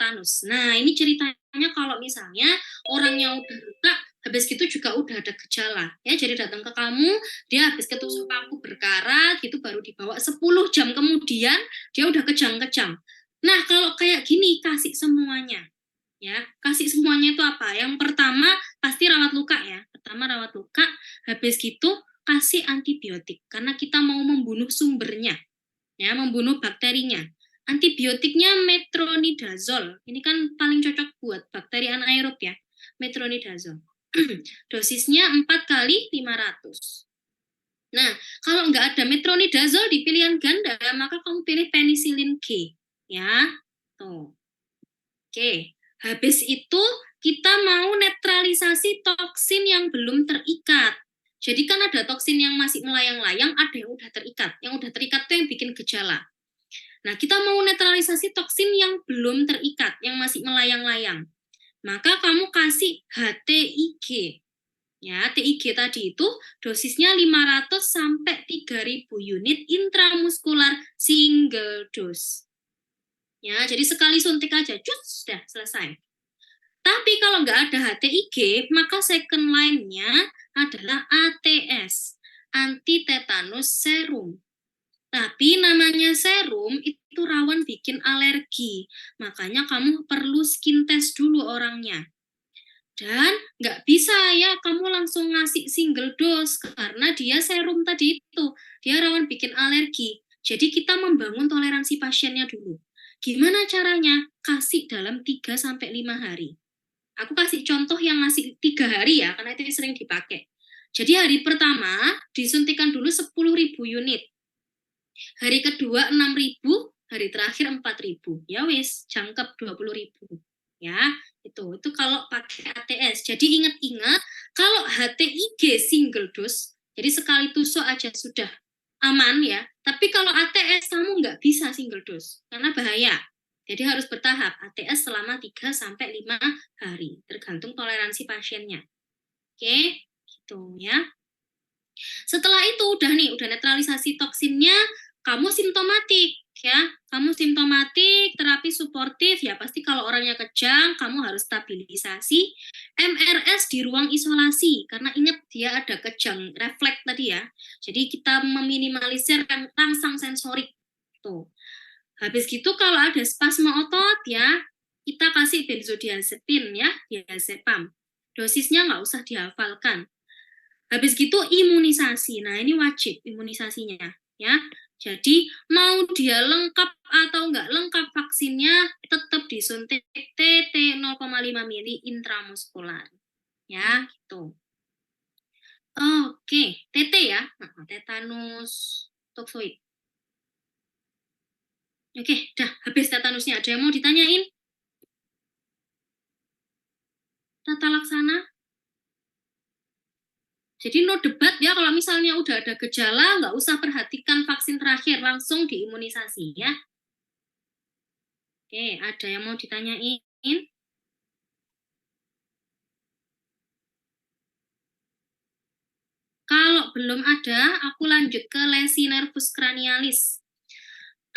tetanus. Nah, ini ceritanya kalau misalnya orangnya udah luka, habis gitu juga udah ada gejala. Ya, jadi datang ke kamu, dia habis ketusuk paku berkarat, gitu baru dibawa 10 jam kemudian, dia udah kejang-kejang. Nah, kalau kayak gini, kasih semuanya. Ya, kasih semuanya itu apa? Yang pertama, pasti rawat luka ya. Pertama rawat luka, habis gitu kasih antibiotik. Karena kita mau membunuh sumbernya. Ya, membunuh bakterinya. Antibiotiknya metronidazol. Ini kan paling cocok buat bakteri anaerob ya. Metronidazol. Dosisnya 4 kali 500. Nah, kalau nggak ada metronidazol di pilihan ganda, maka kamu pilih penisilin G. Ya, tuh. Oke, habis itu kita mau netralisasi toksin yang belum terikat. Jadi kan ada toksin yang masih melayang-layang, ada yang udah terikat. Yang udah terikat itu yang bikin gejala. Nah, kita mau netralisasi toksin yang belum terikat, yang masih melayang-layang. Maka kamu kasih HTIG. Ya, TIG tadi itu dosisnya 500 sampai 3000 unit intramuskular single dose. Ya, jadi sekali suntik aja, cus, sudah selesai. Tapi kalau nggak ada HTIG, maka second line-nya adalah ATS, anti-tetanus serum. Tapi namanya serum itu rawan bikin alergi. Makanya kamu perlu skin test dulu orangnya. Dan nggak bisa ya kamu langsung ngasih single dose karena dia serum tadi itu. Dia rawan bikin alergi. Jadi kita membangun toleransi pasiennya dulu. Gimana caranya? Kasih dalam 3-5 hari. Aku kasih contoh yang ngasih 3 hari ya, karena itu sering dipakai. Jadi hari pertama disuntikan dulu 10.000 unit. Hari kedua 6.000, hari terakhir 4.000. Ya wis, jangkep 20.000. Ya, itu kalau pakai ATS. Jadi ingat-ingat kalau HTIG single dose, jadi sekali tusuk aja sudah aman ya. Tapi kalau ATS kamu nggak bisa single dose karena bahaya. Jadi harus bertahap, ATS selama 3-5 hari, tergantung toleransi pasiennya. Oke, gitu ya. Setelah itu udah netralisasi toksinnya, kamu simptomatik ya. Kamu simptomatik, terapi suportif ya pasti kalau orangnya kejang, kamu harus stabilisasi. MRS di ruang isolasi karena ingat dia ada kejang refleks tadi ya. Jadi kita meminimalisir rangsang sensorik tuh. Habis gitu kalau ada spasme otot ya, kita kasih benzodiazepin ya, diazepam. Dosisnya nggak usah dihafalkan. Habis gitu imunisasi. Nah, ini wajib imunisasinya ya. Jadi mau dia lengkap atau nggak lengkap vaksinnya tetap disuntik TT 0,5 mili intramuskular. Ya, gitu. Oke, TT ya. Tetanus toksoid. Oke, dah habis tetanusnya. Ada yang mau ditanyain? Tata laksana? Jadi no debat ya, kalau misalnya udah ada gejala, nggak usah perhatikan vaksin terakhir, langsung diimunisasi ya. Oke, ada yang mau ditanyain? Kalau belum ada, aku lanjut ke lesi nervus cranialis.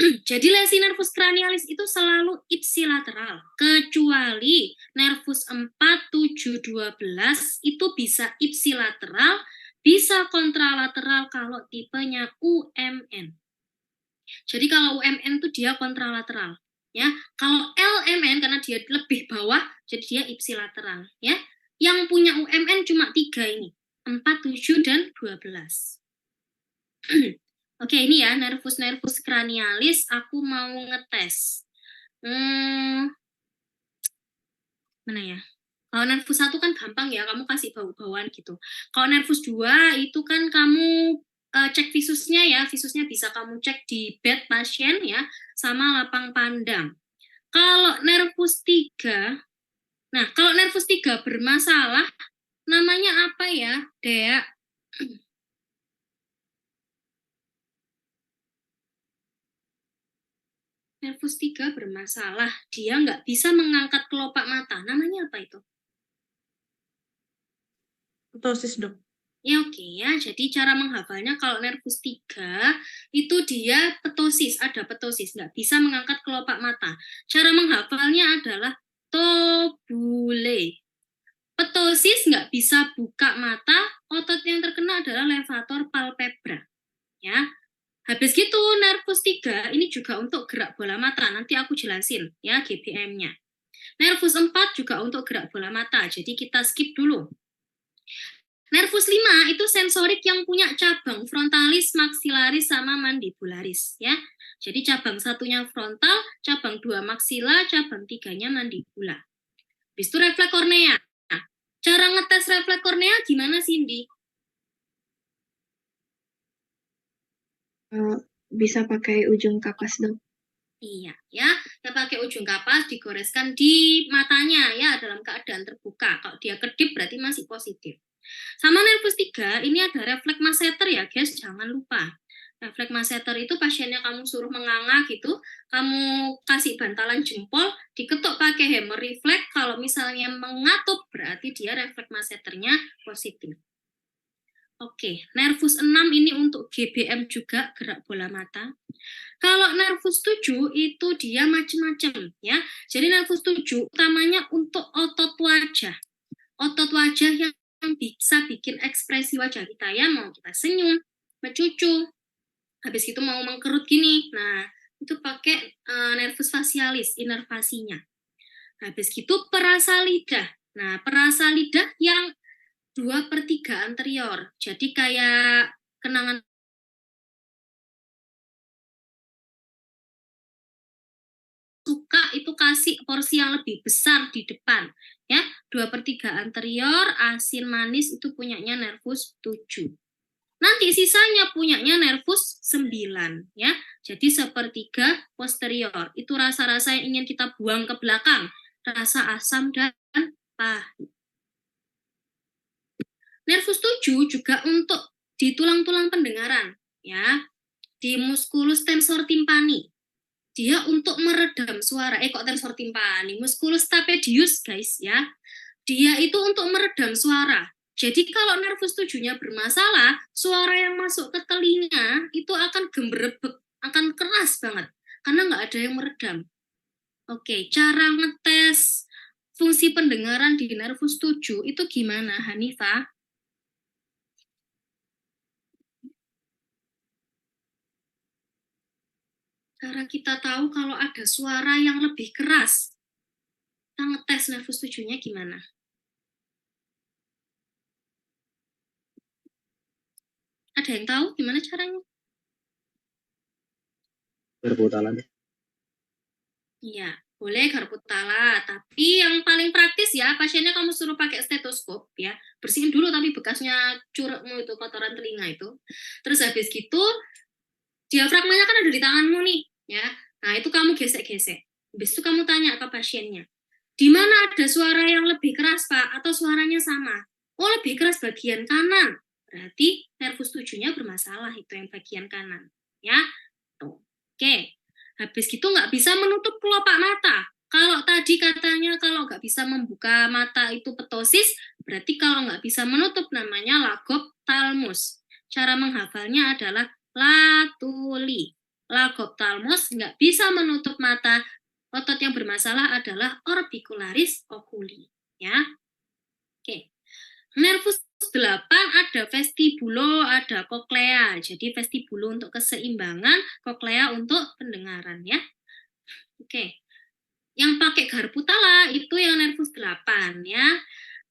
Jadi lesi nervus cranialis itu selalu ipsilateral, kecuali nervus 4, 7, 12 itu bisa ipsilateral, bisa kontralateral kalau tipenya UMN. Jadi kalau UMN itu dia kontralateral, ya. Kalau LMN karena dia lebih bawah, jadi dia ipsilateral, ya. Yang punya UMN cuma 3 ini, 4, 7, dan 12. Oke, ini ya nervus cranialis. Aku mau ngetes. Mana ya? Kalau nervus 1 kan gampang ya, kamu kasih bau-bauan gitu. Kalau nervus 2 itu kan kamu cek visusnya ya, visusnya bisa kamu cek di bed pasien ya, sama lapang pandang. Kalau nervus 3, nah kalau nervus 3 bermasalah, namanya apa ya, Dea? Nervus 3 bermasalah, dia nggak bisa mengangkat kelopak mata. Namanya apa itu? Ptosis, dok. Ya oke ya, jadi cara menghafalnya kalau nervus 3 itu dia ptosis, ada ptosis, nggak bisa mengangkat kelopak mata. Cara menghafalnya adalah tobule. Ptosis nggak bisa buka mata, otot yang terkena adalah levator palpebra. Ya, habis gitu nervus 3 ini juga untuk gerak bola mata, nanti aku jelasin ya GBM-nya. Nervus 4 juga untuk gerak bola mata, jadi kita skip dulu. Nervus 5 itu sensorik yang punya cabang frontalis, maxillaris, sama mandibularis ya. Jadi cabang satunya frontal, cabang 2 maksila, cabang 3-nya mandibula. Habis itu refleks kornea. Nah, cara ngetes refleks kornea gimana Cindy? Bisa pakai ujung kapas dong. Iya, ya. Kita pakai ujung kapas digoreskan di matanya ya dalam keadaan terbuka. Kalau dia kedip berarti masih positif. Sama nervus 3, ini ada refleks masseter ya guys, jangan lupa. Refleks masseter itu pasiennya kamu suruh menganga gitu, kamu kasih bantalan jempol, diketuk pakai hammer refleks, kalau misalnya mengatup berarti dia refleks masseternya positif. Oke, nervus 6 ini untuk GBM juga, gerak bola mata. Kalau nervus 7 itu dia macam-macam ya. Jadi nervus 7 utamanya untuk otot wajah. Otot wajah yang bisa bikin ekspresi wajah kita ya, mau kita senyum, mencucu, habis itu mau mengkerut gini. Nah, itu pakai nervus facialis, inervasinya. Habis gitu perasa lidah. Nah, perasa lidah yang 2/3 anterior. Jadi kayak kenangan suka itu kasih porsi yang lebih besar di depan ya. 2/3 anterior, asin manis itu punyanya nervus 7. Nanti sisanya punyanya nervus 9 ya. Jadi 1/3 posterior. Itu rasa-rasa yang ingin kita buang ke belakang, rasa asam dan pahit. Nervus 7 juga untuk di tulang-tulang pendengaran ya. Di musculus tensor timpani. Dia untuk meredam suara. Kok tensor timpani? Musculus stapedius guys ya. Dia itu untuk meredam suara. Jadi kalau nervus 7-nya bermasalah, suara yang masuk ke telinga itu akan gemberebek, akan keras banget. Karena nggak ada yang meredam. Oke, cara ngetes fungsi pendengaran di nervus 7 itu gimana, Hanifah? Cara kita tahu kalau ada suara yang lebih keras, kita ngetes nervus 7-nya gimana? Ada yang tahu gimana caranya? Garpu Iya, boleh Garputala. Tapi yang paling praktis ya, pasiennya kamu suruh pakai stetoskop ya. Bersihin dulu tapi bekasnya curugmu itu, kotoran telinga itu. Terus habis gitu, diafragmanya kan ada di tanganmu nih ya. Nah, itu kamu gesek-gesek. Habis itu kamu tanya ke pasiennya, di mana ada suara yang lebih keras, Pak? Atau suaranya sama? Oh, lebih keras bagian kanan. Berarti nervus 7-nya bermasalah, itu yang bagian kanan. Ya, tuh. Oke. Habis gitu nggak bisa menutup kelopak mata. Kalau tadi katanya kalau nggak bisa membuka mata itu ptosis, berarti kalau nggak bisa menutup namanya lagoptalmus. Cara menghafalnya adalah latuli. Lagoptalmus nggak bisa menutup mata. Otot yang bermasalah adalah orbicularis oculi. Ya, oke. Nervus 8 ada vestibulo, ada koklea. Jadi vestibulo untuk keseimbangan, koklea untuk pendengaran ya. Oke. Yang pakai Garputala itu yang nervus 8 ya.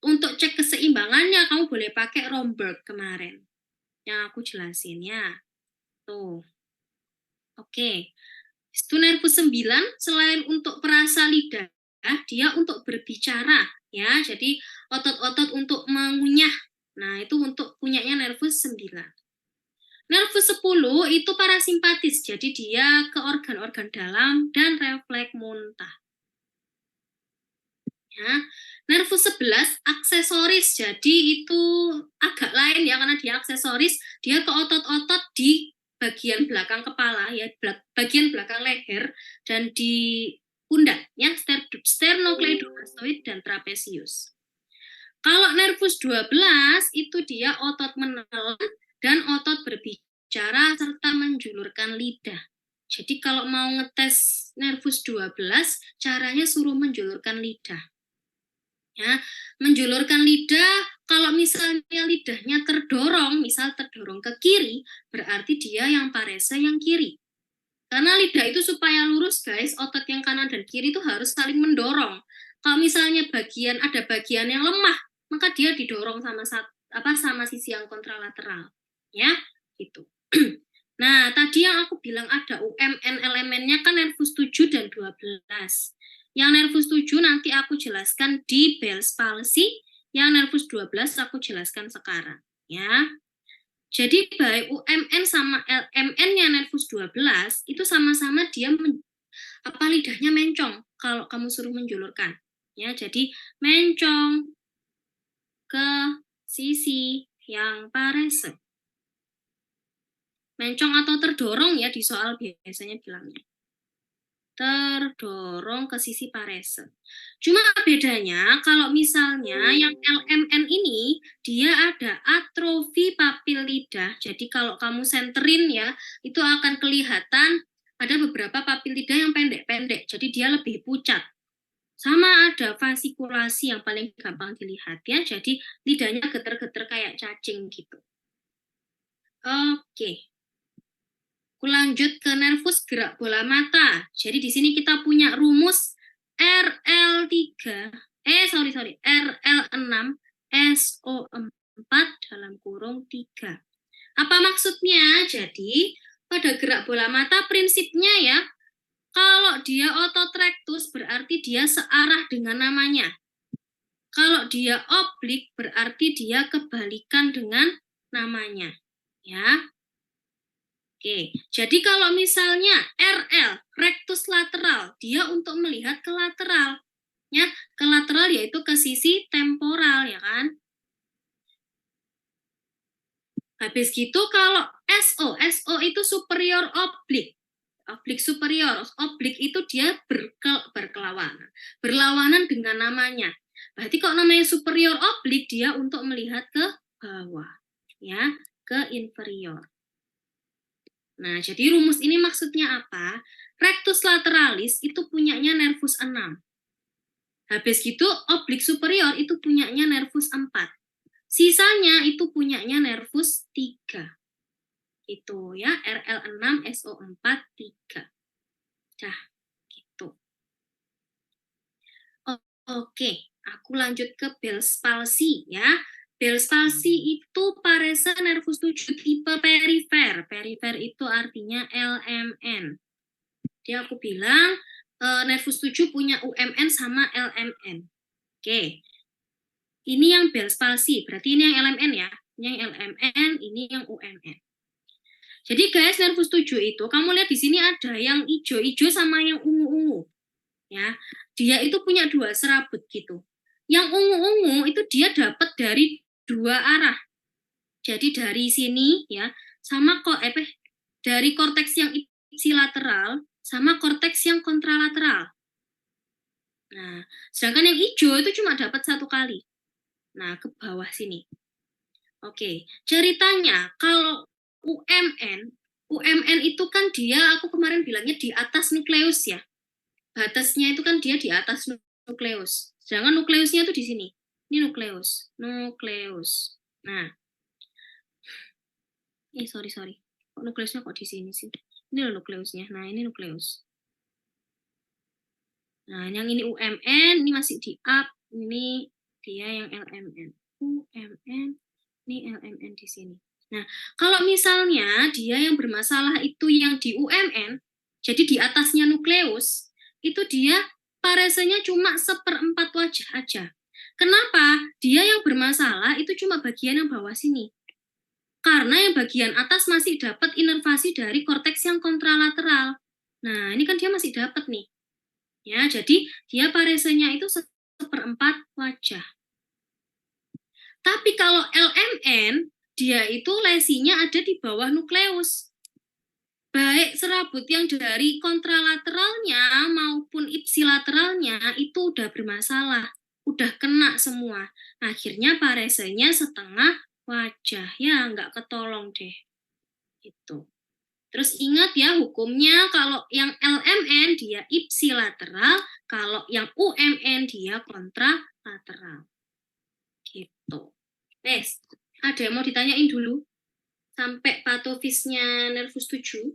Untuk cek keseimbangannya kamu boleh pakai Romberg kemarin. Yang aku jelasin ya. Tuh. Oke. Itu nervus 9 selain untuk perasa lidah, dia untuk berbicara ya. Jadi otot-otot untuk mengunyah. Nah, itu untuk punyanya nervus 9. Nervus 10 itu parasimpatis, jadi dia ke organ-organ dalam dan refleks muntah. Ya. Nervus 11 aksesoris, jadi itu agak lain ya karena dia aksesoris, dia ke otot-otot di bagian belakang kepala ya, bagian belakang leher dan di pundak ya, sternocleidomastoid dan trapezius. Kalau nervus 12 itu dia otot menelan dan otot berbicara serta menjulurkan lidah. Jadi kalau mau ngetes nervus 12, caranya suruh menjulurkan lidah. Ya, menjulurkan lidah, kalau misalnya lidahnya terdorong, misal terdorong ke kiri, berarti dia yang parese yang kiri. Karena lidah itu supaya lurus, guys, otot yang kanan dan kiri itu harus saling mendorong. Kalau misalnya ada bagian yang lemah, maka dia didorong sama sisi yang kontralateral, ya, gitu. Nah, tadi yang aku bilang ada UMN elemennya kan nervus 7 dan 12. Yang nervus 7 nanti aku jelaskan di Bell's palsy, yang nervus 12 aku jelaskan sekarang, ya. Jadi baik UMN sama LMN-nya nervus 12 itu sama-sama dia lidahnya mencong kalau kamu suruh menjulurkan. Ya, jadi mencong ke sisi yang parese. Mencong atau terdorong ya di soal biasanya bilangnya. Terdorong ke sisi parese. Cuma bedanya kalau misalnya yang LMN ini dia ada atrofi papil lidah. Jadi kalau kamu senterin ya, itu akan kelihatan ada beberapa papil lidah yang pendek-pendek. Jadi dia lebih pucat. Sama ada fasikulasi yang paling gampang dilihat ya. Jadi lidahnya geter-geter kayak cacing gitu. Oke. Aku lanjut ke nervus gerak bola mata. Jadi di sini kita punya rumus RL3, RL6 SO4 dalam kurung 3. Apa maksudnya? Jadi pada gerak bola mata prinsipnya ya, kalau dia otot rectus berarti dia searah dengan namanya. Kalau dia oblik berarti dia kebalikan dengan namanya. Ya. Oke, jadi kalau misalnya RL, rectus lateral, dia untuk melihat ke lateral. Ya, ke lateral yaitu ke sisi temporal, ya kan? Habis gitu kalau SO itu superior oblik. Oblik superior, oblik itu dia berkelawanan. Berlawanan dengan namanya. Berarti kalau namanya superior oblik, dia untuk melihat ke bawah. Ya, ke inferior. Nah, jadi rumus ini maksudnya apa? Rectus lateralis itu punyanya nervus 6. Habis gitu, oblik superior itu punyanya nervus 4. Sisanya itu punyanya nervus 3. Itu ya, RL6, SO4, 3. Dah, gitu. Oke, aku lanjut ke Bell's palsy ya. Bell's palsy itu parese nervus 7 tipe perifer. Perifer itu artinya LMN. Jadi aku bilang nervus 7 punya UMN sama LMN. Oke. Ini yang Bell's palsy, berarti ini yang LMN ya. Ini yang LMN, ini yang UMN. Jadi guys, nervus 7 itu kamu lihat di sini ada yang hijau-hijau sama yang ungu-ungu. Ya. Dia itu punya 2 serabut gitu. Yang ungu-ungu itu dia dapat dari 2 arah. Jadi dari sini ya, sama dari korteks yang ipsilateral sama korteks yang kontralateral. Nah, sedangkan yang hijau itu cuma dapat 1 kali. Nah, ke bawah sini. Oke, ceritanya kalau UMN itu kan dia, aku kemarin bilangnya di atas nukleus ya. Batasnya itu kan dia di atas nukleus. Sedangkan nukleusnya itu di sini. Ini nukleus. Nah, sorry. Kok nukleusnya kok di sini sih? Ini loh nukleusnya. Nah, ini nukleus. Nah, yang ini UMN, ini masih di up. Ini dia yang LMN. UMN, ini LMN di sini. Nah, kalau misalnya dia yang bermasalah itu yang di UMN, jadi di atasnya nukleus, itu dia paresenya cuma 1/4 wajah aja. Kenapa? Dia yang bermasalah itu cuma bagian yang bawah sini. Karena yang bagian atas masih dapat inervasi dari korteks yang kontralateral. Nah, ini kan dia masih dapat nih. Ya, jadi dia paresenya itu 1/4 wajah. Tapi kalau LMN, dia itu lesinya ada di bawah nukleus. Baik serabut yang dari kontralateralnya maupun ipsilateralnya itu udah bermasalah. udah kena semua. Akhirnya paresenya setengah wajah. Ya, nggak ketolong deh. Gitu. Terus ingat ya hukumnya, kalau yang LMN dia ipsilateral, kalau yang UMN dia kontralateral. Gitu. Wes, ada yang mau ditanyain dulu? Sampai patofisnya nervus 7.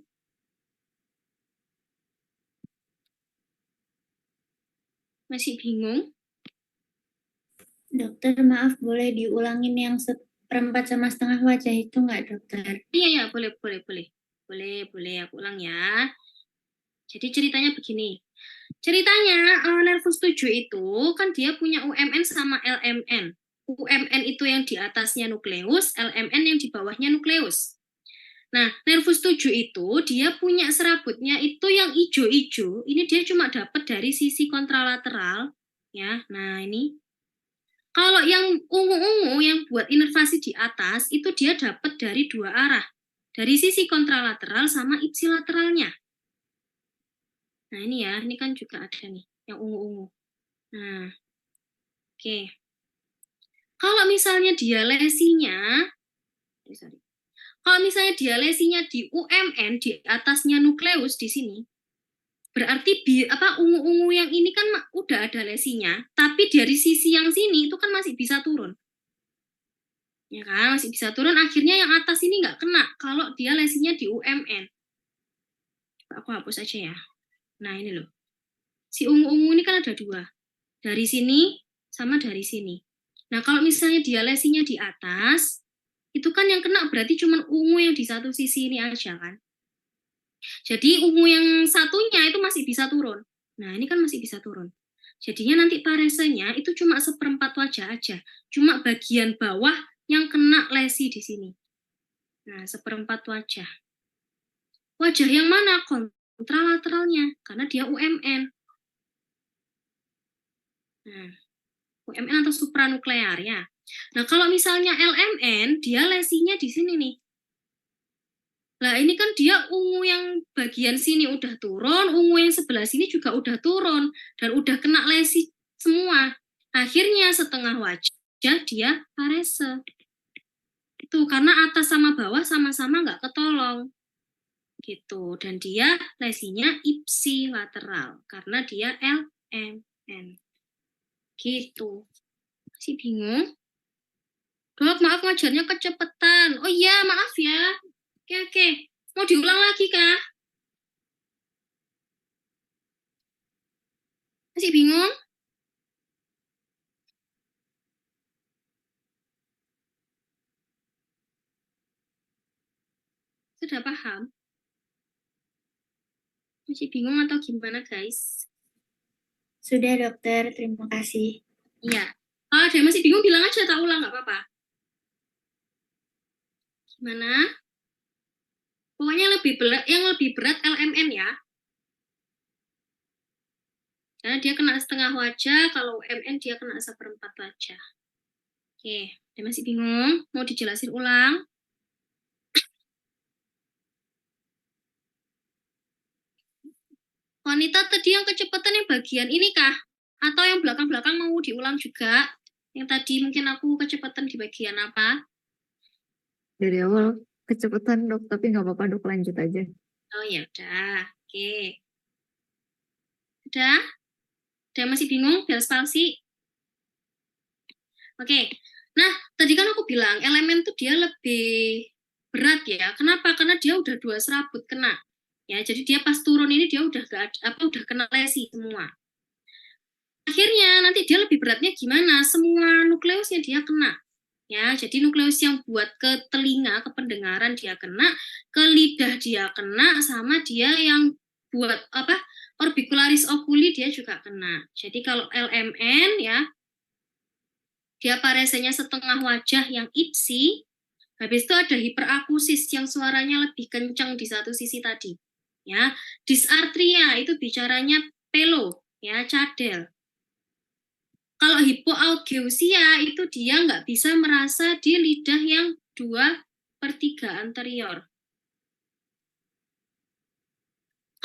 Masih bingung? Dokter, maaf, boleh diulangin yang seperempat sama setengah wajah itu nggak, dokter? Iya, boleh, aku ulang ya. Jadi ceritanya begini. Ceritanya nervus 7 itu kan dia punya UMN sama LMN. UMN itu yang di atasnya nukleus, LMN yang di bawahnya nukleus. Nah, nervus 7 itu dia punya serabutnya itu yang ijo-ijo, ini dia cuma dapat dari sisi kontralateral, ya. Nah, ini. Kalau yang ungu-ungu yang buat inervasi di atas itu dia dapat dari dua arah. Dari sisi kontralateral sama ipsilateralnya. Nah, ini ya, ini kan juga ada nih yang ungu-ungu. Nah, oke. Kalau misalnya dia lesinya, kalau misalnya dia lesinya di UMN, di atasnya nukleus di sini, berarti ungu-ungu yang ini kan udah ada lesinya, tapi dari sisi yang sini itu kan masih bisa turun. Ya kan, masih bisa turun, akhirnya yang atas ini nggak kena kalau dia lesinya di UMN. Aku hapus aja ya. Nah, ini loh. Si ungu-ungu ini kan ada dua. Dari sini sama dari sini. Nah, kalau misalnya dia lesinya di atas, itu kan yang kena berarti cuma ungu yang di satu sisi ini aja kan. Jadi ungu yang satunya itu masih bisa turun. Nah, ini kan masih bisa turun. Jadinya nanti paresenya itu cuma seperempat wajah aja. Cuma bagian bawah yang kena lesi di sini. Nah, seperempat wajah. Wajah yang mana? Kontralateralnya, karena dia UMN. Nah, UMN atau supranuklear ya. Nah, kalau misalnya LMN, dia lesinya di sini nih. Nah, ini kan dia ungu yang bagian sini udah turun, ungu yang sebelah sini juga udah turun, dan udah kena lesi semua. Akhirnya setengah wajah dia parese. Itu karena atas sama bawah sama-sama nggak ketolong. Gitu. Dan dia lesinya ipsilateral, karena dia LMN. Gitu. Masih bingung? Dok, maaf ngajarnya kecepatan. Oh iya, maaf ya. Oke. Mau diulang lagi kah? Masih bingung? Sudah paham? Masih bingung atau gimana, guys? Sudah, dokter. Terima kasih. Iya. Kalau ada yang masih bingung, bilang aja, tak ulang, nggak apa-apa. Gimana? Pokoknya yang lebih berat LMN ya. Karena dia kena setengah wajah, kalau UMN dia kena seperempat wajah. Oke, ada masih bingung? Mau dijelasin ulang? Wanita tadi yang kecepatan yang bagian ini kah? Atau yang belakang-belakang mau diulang juga? Yang tadi mungkin aku kecepatan di bagian apa? Dari awal kecepatan dok, tapi nggak apa-apa dok, lanjut aja. Oh ya udah, oke. Udah? Ada yang masih bingung? Bels palsi? Oke. Nah, tadi kan aku bilang elemen tuh dia lebih berat ya. Kenapa? Karena dia udah dua serabut kena. Ya, jadi dia pas turun ini dia udah udah kena lesi semua. Akhirnya nanti dia lebih beratnya gimana? Semua nukleusnya dia kena. Ya, jadi nukleus yang buat ke telinga, ke pendengaran dia kena, ke lidah dia kena, sama dia yang buat orbicularis oculi dia juga kena. Jadi kalau LMN ya, dia paresenya setengah wajah yang ipsi, habis itu ada hiperakusis yang suaranya lebih kencang di satu sisi tadi. Ya, dysarthria itu bicaranya pelo, ya, cadel. Kalau hipoaugeusia itu dia nggak bisa merasa di lidah yang 2/3 anterior.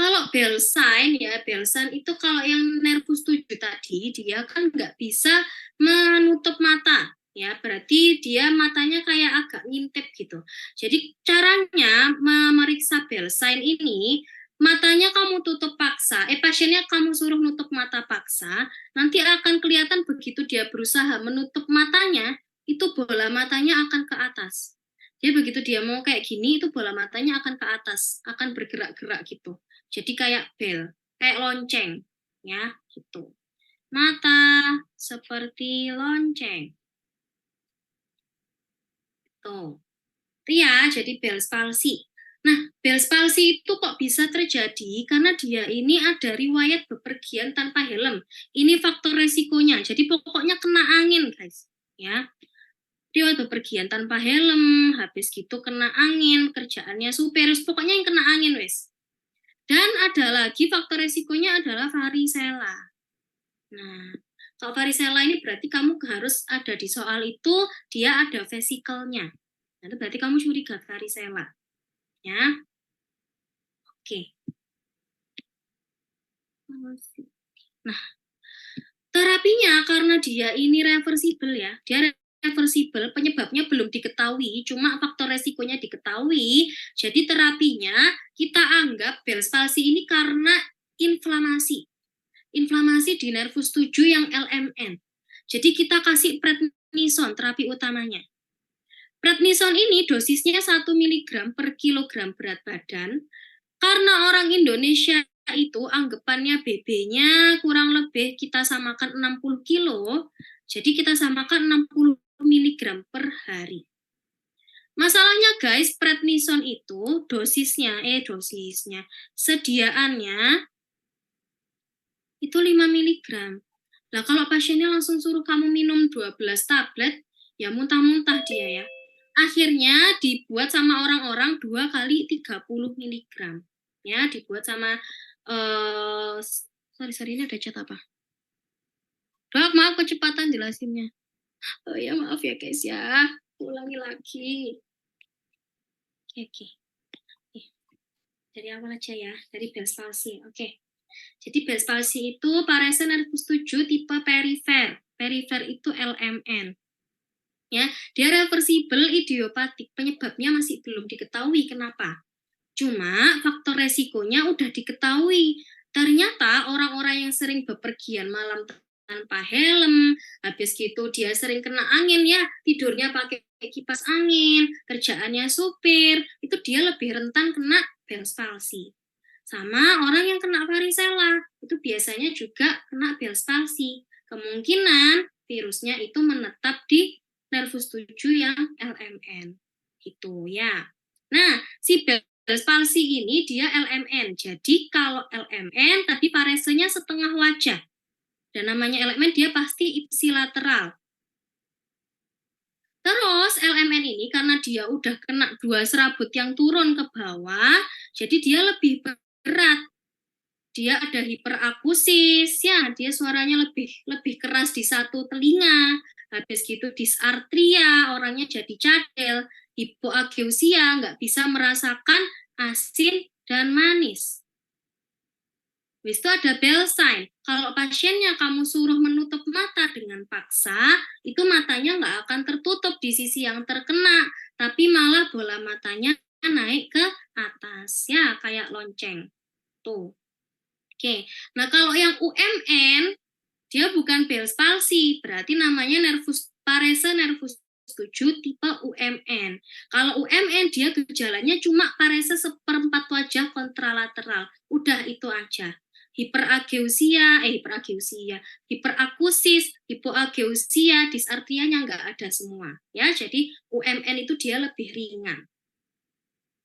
Kalau Belsen ya, Belsen itu kalau yang nervus 7 tadi, dia kan nggak bisa menutup mata. Ya, berarti dia matanya kayak agak ngintip gitu. Jadi caranya memeriksa Belsen ini, matanya kamu tutup paksa, pasiennya kamu suruh nutup mata paksa, nanti akan kelihatan begitu dia berusaha menutup matanya, itu bola matanya akan ke atas. Jadi begitu dia mau kayak gini, itu bola matanya akan ke atas, akan bergerak-gerak gitu. Jadi kayak bel, kayak lonceng, ya, gitu. Mata seperti lonceng. Tuh. Itu ya, jadi Bell's palsy. Nah, Bell's palsy itu kok bisa terjadi karena dia ini ada riwayat bepergian tanpa helm. Ini faktor resikonya. Jadi pokoknya kena angin, guys. Ya. Riwayat bepergian tanpa helm, habis gitu kena angin, kerjaannya supir, pokoknya yang kena angin, wes. Dan ada lagi faktor resikonya adalah varicella. Nah, kalau varicella ini berarti kamu harus ada di soal itu, dia ada vesikelnya. Nah, itu berarti kamu curiga varicella. Ya. Oke. Nah, terapinya karena dia ini reversible ya, dia reversible, penyebabnya belum diketahui, cuma faktor resikonya diketahui. Jadi terapinya kita anggap Bell's palsy ini karena inflamasi. Inflamasi di nervus 7 yang LMN. Jadi kita kasih prednison terapi utamanya. Prednison ini dosisnya 1 mg per kilogram berat badan. Karena orang Indonesia itu anggapannya BB-nya kurang lebih kita samakan 60 kilo, jadi kita samakan 60 mg per hari. Masalahnya guys, prednison itu dosisnya, sediaannya itu 5 mg. Nah, kalau pasiennya langsung suruh kamu minum 12 tablet, ya muntah-muntah dia ya. Akhirnya dibuat sama orang-orang 2 kali 30 mg. Ya, dibuat sama sorry ini ada chat apa? Dok, maaf kecepatan jelasinnya. Oh ya, maaf ya guys ya. Ulangi lagi. Oke. Dari awal aja ya, dari Bell's palsy. Oke. Jadi Bell's palsy itu parese nervus 7 tipe perifer. Perifer itu LMN. Ya, dia reversible idiopatik. Penyebabnya masih belum diketahui kenapa. Cuma faktor resikonya udah diketahui. Ternyata orang-orang yang sering bepergian malam tanpa helm, habis gitu dia sering kena angin ya, tidurnya pakai kipas angin, kerjaannya supir, itu dia lebih rentan kena Bell's palsy. Sama orang yang kena varicella, itu biasanya juga kena Bell's palsy. Kemungkinan virusnya itu menetap di nervus 7 yang LMN. Gitu ya. Nah, si Bell's palsy ini dia LMN. Jadi kalau LMN tadi paresenya setengah wajah. Dan namanya LMN dia pasti ipsilateral. Terus LMN ini karena dia udah kena 2 serabut yang turun ke bawah, jadi dia lebih berat. Dia ada hiperakusis, ya, dia suaranya lebih keras di satu telinga. Habis gitu disartria, orangnya jadi cadel, hipoageusia, nggak bisa merasakan asin dan manis. Habis itu ada Belsen. Kalau pasiennya kamu suruh menutup mata dengan paksa, itu matanya nggak akan tertutup di sisi yang terkena, tapi malah bola matanya naik ke atas, ya, kayak lonceng. Tuh. Oke, nah kalau yang UMN, dia bukan Bell's palsy, berarti namanya parese nervus 7 tipe UMN. Kalau UMN dia gejalanya cuma parese seperempat wajah kontralateral. Udah itu aja. Hiperakusis, hipoageusia, disartrianya nggak ada semua. Ya, jadi UMN itu dia lebih ringan.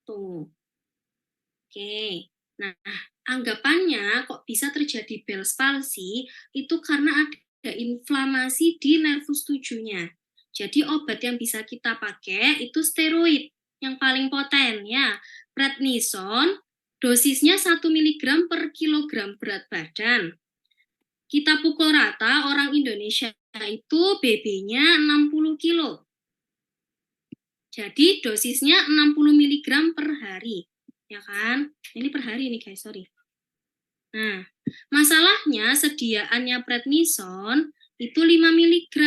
Tuh. Oke. Nah, anggapannya kok bisa terjadi Bell's palsy itu karena ada inflamasi di nervus 7-nya. Jadi obat yang bisa kita pakai itu steroid yang paling poten ya. Prednison dosisnya 1 mg per kilogram berat badan. Kita pukul rata orang Indonesia itu BB-nya 60 kilo. Jadi dosisnya 60 mg per hari. Ya kan? Ini per hari nih guys, sorry. Nah, masalahnya sediaannya prednison itu 5 mg.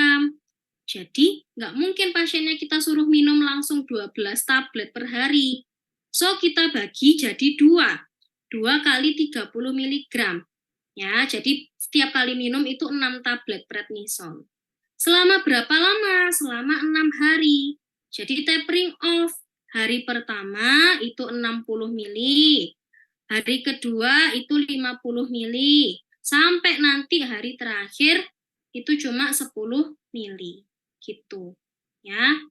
Jadi, nggak mungkin pasiennya kita suruh minum langsung 12 tablet per hari. So, kita bagi jadi 2 kali 30 mg. Ya, jadi setiap kali minum itu 6 tablet prednison. Selama berapa lama? Selama 6 hari. Jadi tapering off. Hari pertama itu 60 mili. Hari kedua itu 50 mili. Sampai nanti hari terakhir itu cuma 10 mili. Gitu. Ya.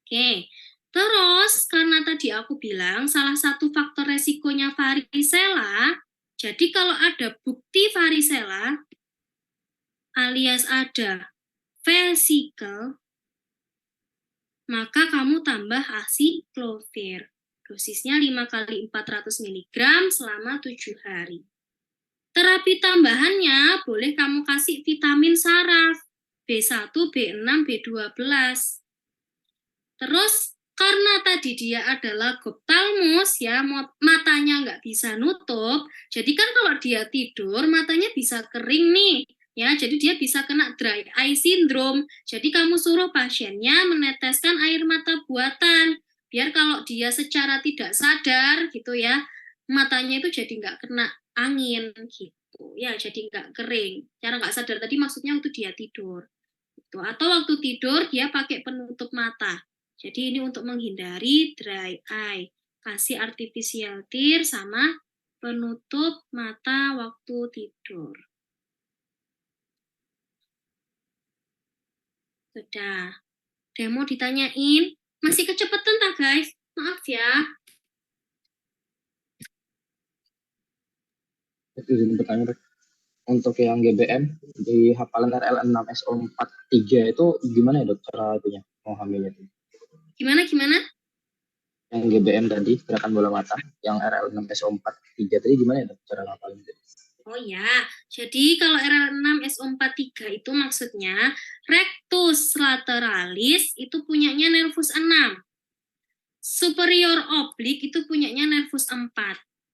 Oke. Terus karena tadi aku bilang salah satu faktor resikonya varicella, jadi kalau ada bukti varicella alias ada vesicle, maka kamu tambah aciclovir. Dosisnya 5 kali 400 mg selama 7 hari. Terapi tambahannya boleh kamu kasih vitamin saraf B1, B6, B12. Terus karena tadi dia adalah goptalmus ya, matanya nggak bisa nutup, jadi kan kalau dia tidur matanya bisa kering nih, ya, jadi dia bisa kena dry eye syndrome. Jadi kamu suruh pasiennya meneteskan air mata buatan, biar kalau dia secara tidak sadar gitu ya, matanya itu jadi nggak kena angin gitu, ya, jadi nggak kering. Cara nggak sadar tadi maksudnya waktu dia tidur, gitu. Atau waktu tidur dia pakai penutup mata. Jadi ini untuk menghindari dry eye. Kasih artificial tear sama penutup mata waktu tidur. Sudah. Demo ditanyain. Masih kecepatan tak guys? Maaf ya. Itu izin bertanya, Dok. Untuk yang GBM di hafalan RL6SO43 itu gimana ya, Dok, cara itunya mau hamilnya itu? Gimana? Yang GBM tadi gerakan bola mata, yang RL6SO43 tadi gimana ya, Dok, cara ngapalin itu? Oh ya, jadi kalau RL6SO43 itu maksudnya rectus lateralis itu punyanya nervus 6. Superior oblik itu punyanya nervus 4.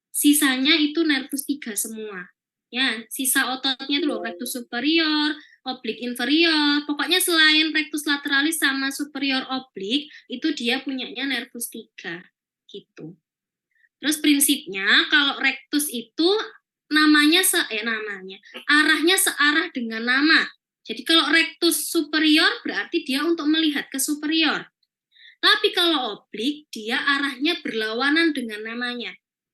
Sisanya itu nervus 3 semua. Ya, sisa ototnya itu loh, rectus superior, oblik inferior. Pokoknya selain rectus lateralis sama superior oblik, itu dia punyanya nervus 3. Gitu. Terus prinsipnya kalau rectus itu arahnya searah dengan nama. Jadi kalau rectus superior berarti dia untuk melihat ke superior. Tapi kalau oblik, dia arahnya berlawanan dengan namanya.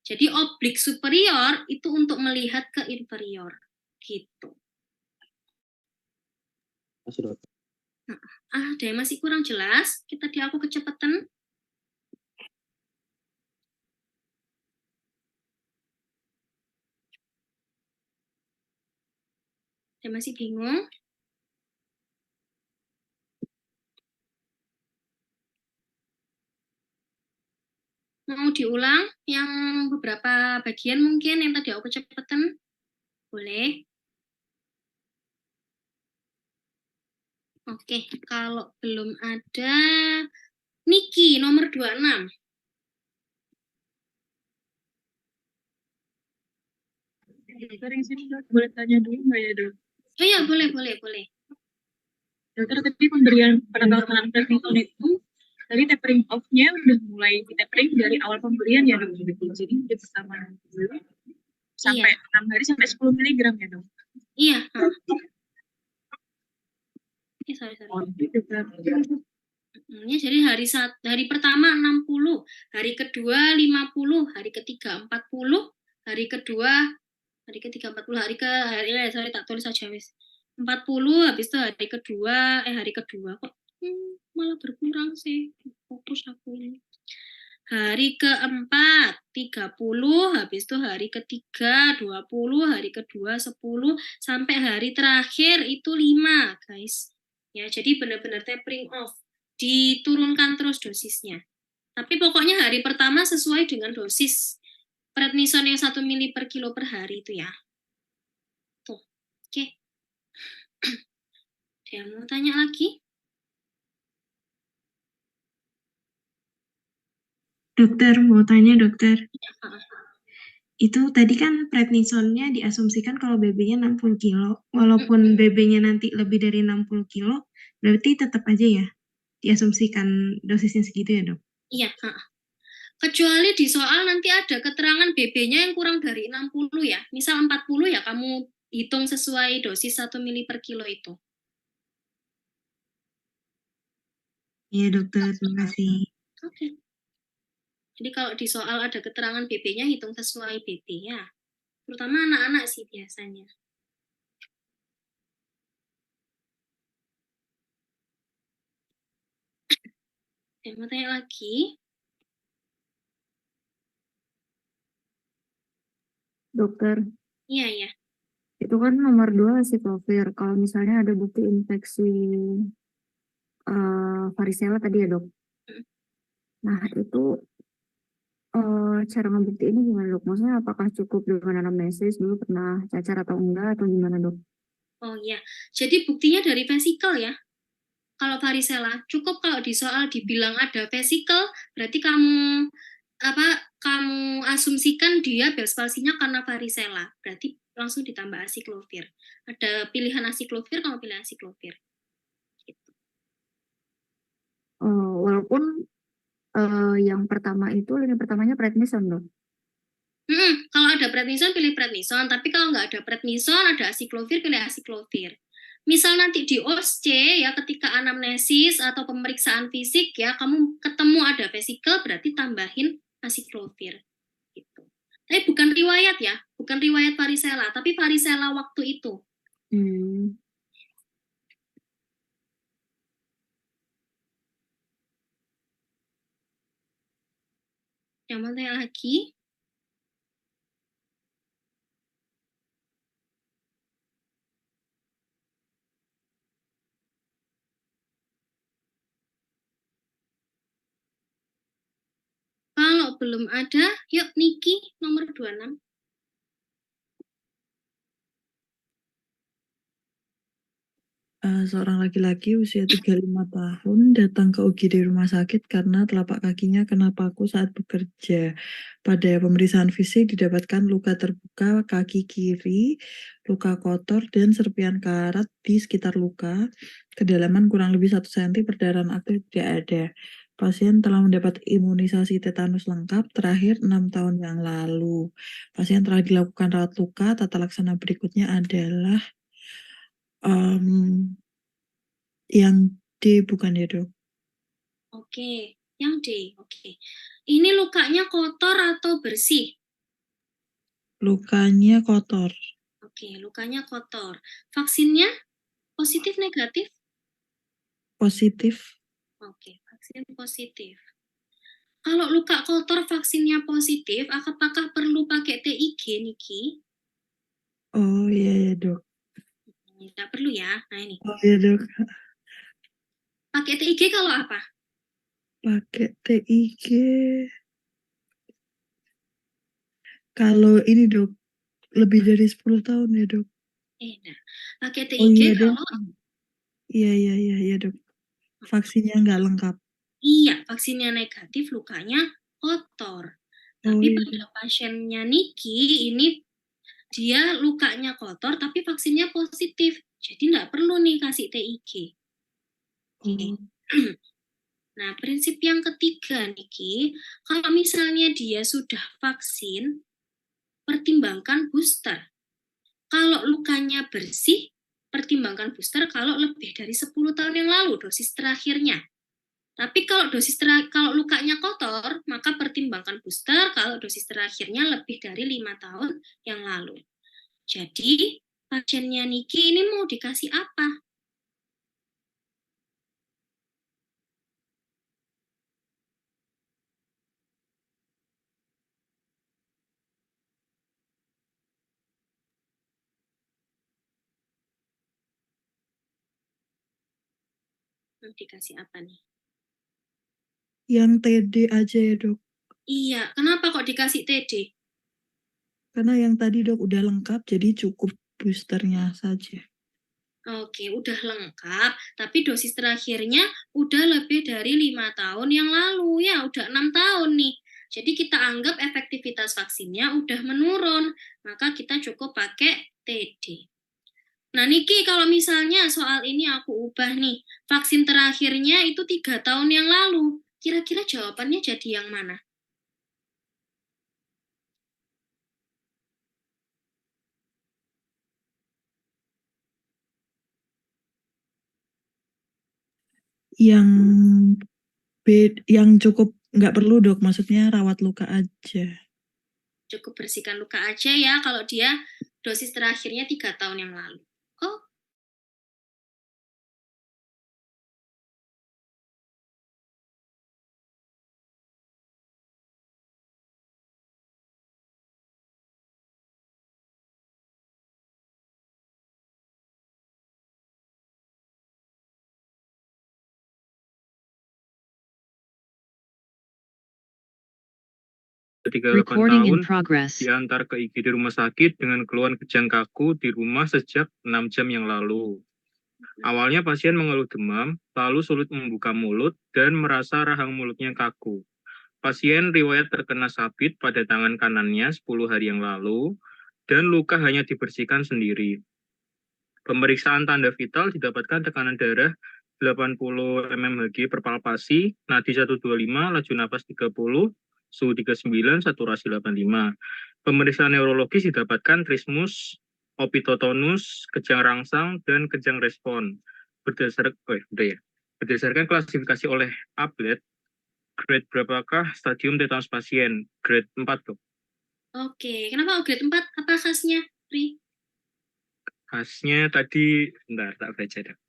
Jadi oblik superior itu untuk melihat ke inferior. Gitu. Masih, Dok. Ada yang masih kurang jelas? Tadi aku kecepatan. Ada masih bingung? Mau diulang yang beberapa bagian mungkin yang tadi aku kecepatan? Boleh. Oke, kalau belum ada, Niki nomor 26. Dokter yang sini boleh tanya dulu nggak ya, Dok? Oh iya, boleh. Dokter, tadi pemberian penetapan prednison itu tadi tapering off-nya udah mulai di tapering dari awal pemberian ya, Dok. Jadi udah bersama sampai 6 hari sampai 10 mg ya, Dok. Iya. Sorry. Oh, gitu, Dok. Ya, jadi hari pertama 60, hari kedua 50, hari ketiga 40, hari ketiga 40, sorry tak tulis aja wis. 40, habis itu hari kedua kok malah berkurang sih. Fokus aku ini. Hari keempat 30, habis itu hari ketiga 20, hari kedua 10, sampai hari terakhir itu 5, guys. Ya, jadi benar-benar tapering off. Diturunkan terus dosisnya. Tapi pokoknya hari pertama sesuai dengan dosis prednison yang 1 mili per kilo per hari itu ya. Tuh, oke. Ada yang mau tanya lagi? Dokter, mau tanya, Dokter. Itu tadi kan prednisonnya diasumsikan kalau BB-nya 60 kilo. Walaupun BB-nya nanti lebih dari 60 kilo, berarti tetap aja ya diasumsikan dosisnya segitu ya, Dok? Iya, kecuali di soal nanti ada keterangan BB-nya yang kurang dari 60 ya. Misal 40 ya kamu hitung sesuai dosis 1 mili per kilo itu. Iya, Dokter. Terima kasih. Oke. Jadi kalau di soal ada keterangan BB-nya hitung sesuai BB ya. Terutama anak-anak sih biasanya. Mau tanya lagi? Dokter, Iya, iya. itu kan nomor 2 acyclovir. Kalau misalnya ada bukti infeksi varicella tadi ya dok. Nah itu cara ngebuktiinnya gimana dok? Maksudnya apakah cukup dengan anamnesis dulu pernah cacar atau enggak atau gimana dok? Oh iya, jadi buktinya dari vesikel ya. Kalau varicella, cukup kalau di soal dibilang ada vesikel, berarti kamu asumsikan dia Bell's palsy-nya karena varicella. Berarti langsung ditambah acyclovir. Ada pilihan acyclovir, kamu pilih acyclovir. Gitu. Walaupun yang pertama itu lini pertamanya prednison dok. Kalau ada prednison, pilih prednison. Tapi kalau nggak ada prednison, ada acyclovir, pilih acyclovir. Misal nanti di OSC ya ketika anamnesis atau pemeriksaan fisik ya kamu ketemu ada vesikel berarti tambahin acyclovir gitu. Tapi bukan riwayat ya, bukan riwayat varicella, tapi varicella waktu itu. Yang mau tanya lagi? Kalau belum ada, yuk Niki nomor 26. Seorang laki-laki usia 35 tahun datang ke UGD rumah sakit karena telapak kakinya kena paku saat bekerja. Pada pemeriksaan fisik didapatkan luka terbuka kaki kiri, luka kotor, dan serpian karat di sekitar luka. Kedalaman kurang lebih 1 cm, perdarahan aktif tidak ada. Pasien telah mendapat imunisasi tetanus lengkap terakhir 6 tahun yang lalu. Pasien telah dilakukan rawat luka. Tata laksana berikutnya adalah yang D bukan ya dok? Oke, yang D. Oke. Ini lukanya kotor atau bersih? Lukanya kotor. Oke, lukanya kotor. Vaksinnya positif negatif? Positif. Oke, vaksin positif. Kalau luka kotor vaksinnya positif, apakah perlu pakai TIG, Niki? Oh iya ya dok. Tidak perlu ya. Nah ini. Oh iya dok. Pakai TIG kalau apa? Pakai TIG. Kalau ini dok, lebih dari 10 tahun ya dok. Nah, pakai TIG Oh iya dok. kalau Iya dok. Vaksinnya nggak lengkap. iya, vaksinnya negatif, lukanya kotor. Tapi pada pasiennya Niki ini dia lukanya kotor tapi vaksinnya positif. Jadi nggak perlu nih kasih TIG. Oke. Nah, prinsip yang ketiga, Niki, kalau misalnya dia sudah vaksin, pertimbangkan booster. Kalau lukanya bersih, pertimbangkan booster kalau lebih dari 10 tahun yang lalu dosis terakhirnya. Tapi kalau kalau lukanya kotor, maka pertimbangkan booster kalau dosis terakhirnya lebih dari 5 tahun yang lalu. Jadi, pasiennya Niki ini mau dikasih apa? Mau dikasih apa nih? Yang TD aja ya dok. Iya, kenapa kok dikasih TD? Karena yang tadi dok udah lengkap, jadi cukup boosternya saja. Oke, udah lengkap, tapi dosis terakhirnya udah lebih dari 5 tahun yang lalu, ya udah 6 tahun nih. Jadi kita anggap efektivitas vaksinnya udah menurun, maka kita cukup pakai TD. Nah, Niki, kalau misalnya soal ini aku ubah nih, vaksin terakhirnya itu 3 tahun yang lalu. Kira-kira jawabannya jadi yang mana? Yang yang cukup nggak perlu dok, maksudnya rawat luka aja. Cukup bersihkan luka aja ya kalau dia dosis terakhirnya 3 tahun yang lalu. Oh, Ketika 8 Recording in tahun progress. diantar ke IGD rumah sakit dengan keluhan kejang kaku di rumah sejak 6 jam yang lalu. Awalnya pasien mengeluh demam, lalu sulit membuka mulut dan merasa rahang mulutnya kaku. Pasien riwayat terkena sabit pada tangan kanannya 10 hari yang lalu dan luka hanya dibersihkan sendiri. Pemeriksaan tanda vital didapatkan tekanan darah 80 mmHg per palpasi, nadi 125, laju napas 30, suhu 39, saturasi 85. Pemeriksaan neurologis didapatkan trismus, opitotonus, kejang rangsang, dan kejang respon. Berdasarkan klasifikasi oleh Ablet, grade berapakah stadium tetanus pasien? Grade 4, dok. oke. Kenapa grade 4? Apa khasnya, Pri? Khasnya tadi, bentar, tak baca dok.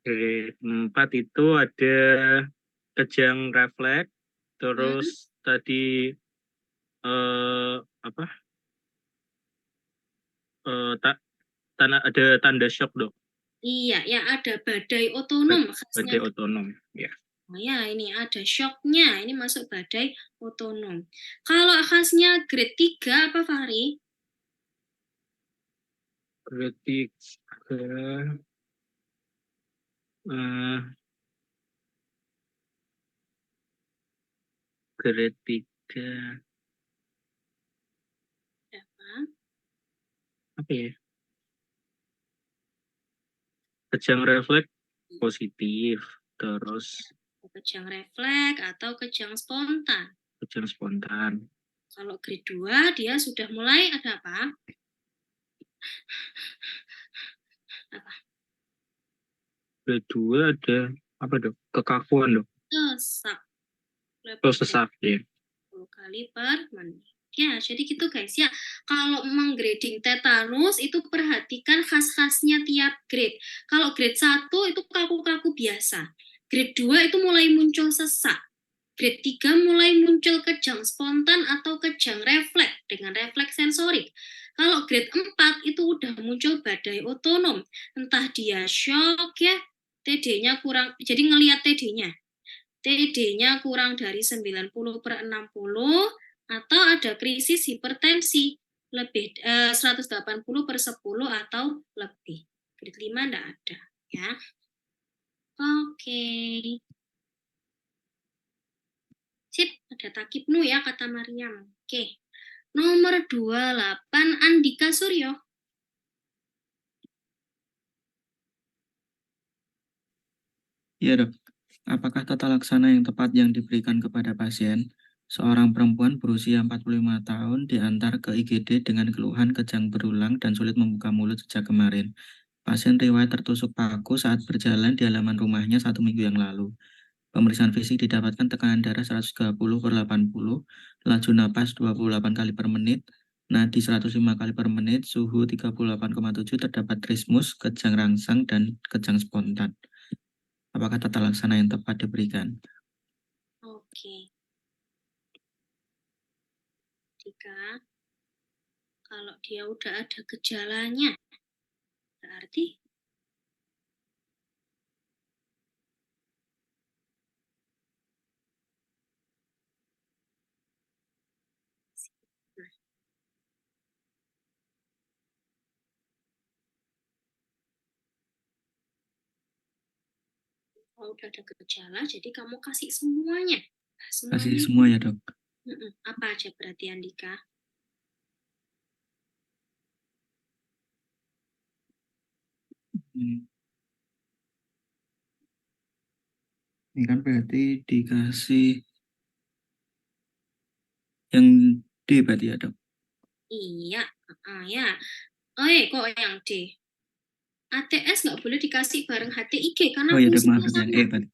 Grade 4 itu ada kejang refleks, terus tadi apa? Ada tanda shock, dok. Iya, ya ada badai otonom khasnya. Badai otonom, ya. Oh ya, ini ada shocknya. Ini masuk badai otonom. Kalau khasnya grade 3 apa, Fahri? Grade 3, grade 3, apa ya? Kejang refleks positif, terus Kejang refleks atau kejang spontan. kejang spontan. Kalau grade 2 dia sudah mulai ada apa? Apa? Grade 2 ada apa, dok? Kekakuan, dok. Sesak. Oh, sesak, ya. 10 kali per menit. Ya, jadi gitu guys ya. Kalau menggrading tetanus itu perhatikan khas-khasnya tiap grade. Kalau grade 1 itu kaku-kaku biasa. Grade 2 itu mulai muncul sesak. Grade 3 mulai muncul kejang spontan atau kejang refleks dengan refleks sensorik. Kalau grade 4 itu udah muncul badai otonom. Entah dia shock ya, TD-nya kurang, jadi ngelihat TD-nya. TD-nya kurang dari 90/60 atau ada krisis hipertensi lebih 180/10 atau lebih. Grade 5 enggak ada ya. Oke. Sip, ada Takibnu ya kata Mariam. Oke. Nomor 28 Andika Suryo. Iya dok, apakah tata laksana yang tepat yang diberikan kepada pasien? Seorang perempuan berusia 45 tahun diantar ke IGD dengan keluhan kejang berulang dan sulit membuka mulut sejak kemarin. Pasien riwayat tertusuk paku saat berjalan di halaman rumahnya 1 minggu yang lalu. Pemeriksaan fisik didapatkan tekanan darah 130/80, laju napas 28 kali per menit, nadi 105 kali per menit, suhu 38,7, terdapat trismus, kejang rangsang, dan kejang spontan. Apakah tata laksana yang tepat diberikan? Oke. Jika kalau dia udah ada gejalanya, berarti Kalau udah ada gejala, jadi kamu kasih semuanya. Nah, Kasih semuanya. semua ya, Dok. Apa aja berarti Andika? Hmm. Ini kan berarti dikasih yang D berarti ya, Dok. Iya, ya. Kok yang D? ATS nggak boleh dikasih bareng HTIG karena Oh ya, Dok, fungsinya maaf yang sama. E berarti.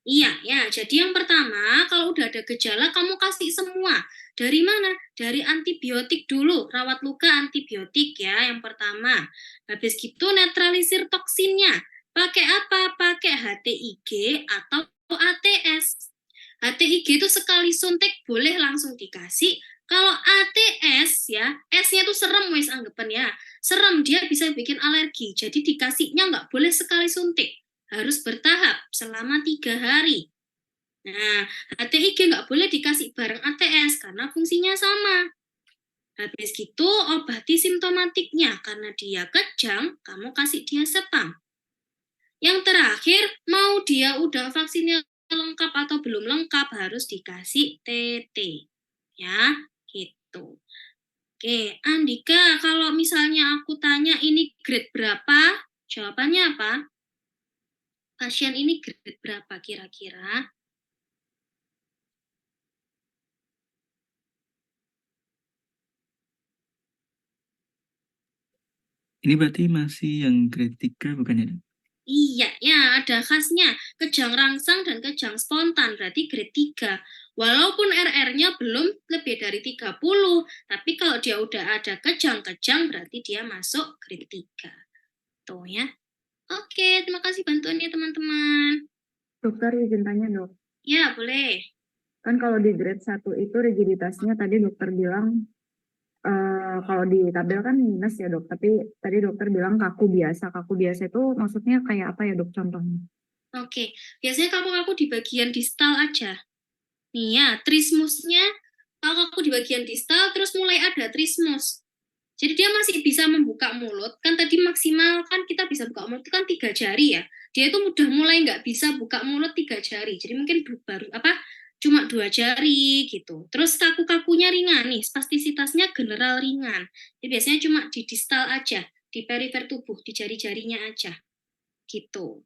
Iya, ya. Jadi yang pertama, kalau udah ada gejala, kamu kasih semua. Dari mana? Dari antibiotik dulu. Rawat luka antibiotik ya, yang pertama. Habis gitu netralisir toksinnya. Pakai apa? Pakai HTIG atau ATS. HTIG itu sekali suntik boleh langsung dikasih. Kalau ATS ya, S-nya itu serem wes anggapan ya. Serem, dia bisa bikin alergi. Jadi dikasihnya nggak boleh sekali suntik. Harus bertahap selama 3 hari. Nah, HTIG nggak boleh dikasih bareng ATS karena fungsinya sama. Habis gitu, obati simptomatiknya. Karena dia kejang, kamu kasih dia sepam. Yang terakhir, mau dia udah vaksinnya lengkap atau belum lengkap, harus dikasih TT. Ya, gitu. Oke, Andika, kalau misalnya aku tanya ini grade berapa, jawabannya apa? Pasien ini grade berapa kira-kira? Ini berarti masih yang grade 3 bukan ya, Dok? Iya, ya ada khasnya. Kejang rangsang dan kejang spontan, berarti grade 3. Walaupun RR-nya belum lebih dari 30, tapi kalau dia udah ada kejang-kejang, berarti dia masuk grade 3. Tuh ya. Oke, terima kasih bantuannya teman-teman. Dokter izin tanya dok, Ya, boleh. kan kalau di grade 1 itu rigiditasnya tadi dokter bilang kalau di tabel kan minus ya dok, tapi tadi dokter bilang kaku biasa. Kaku biasa itu maksudnya kayak apa ya dok contohnya? Oke, biasanya kaku-kaku di bagian distal aja. Nih ya, trismusnya kaku di bagian distal, terus mulai ada trismus. Jadi dia masih bisa membuka mulut, kan tadi maksimal kan kita bisa buka mulut itu kan 3 jari ya. Dia itu udah mulai nggak bisa buka mulut 3 jari, jadi mungkin baru cuma 2 jari gitu. Terus kaku-kakunya ringan nih, spastisitasnya general ringan. Jadi biasanya cuma di distal aja, di perifer tubuh, di jari-jarinya aja gitu.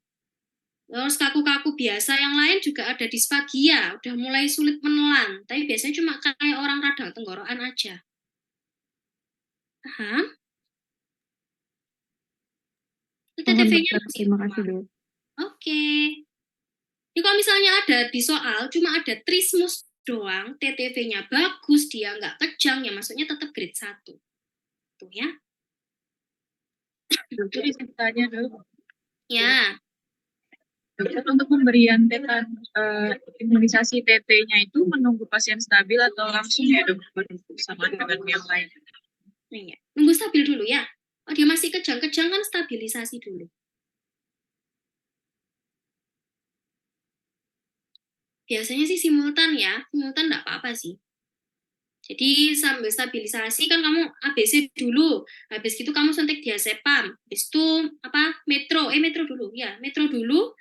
Terus kaku-kaku biasa yang lain juga ada disfagia, udah mulai sulit menelan, tapi biasanya cuma kayak orang radang tenggorokan aja. Paham? Paham TTV-nya dokter, masih terima kasih kuat. dok. Oke. Jadi kalau misalnya ada di soal cuma ada trismus doang, TTV-nya bagus, dia nggak kejang, ya maksudnya tetap grade 1. Tuh ya. Dokter izin tanya dok. Ya, Dokter untuk pemberian imunisasi TT-nya itu menunggu pasien stabil atau langsung ya dok sama dengan yang lain? nih ya. Nunggu stabil dulu ya. Oh, dia masih kejang-kejang kan stabilisasi dulu. Biasanya sih simultan ya, simultan nggak apa-apa sih. Jadi sambil stabilisasi kan kamu ABC dulu, habis itu kamu suntik diazepam, habis itu metro dulu ya, metro dulu,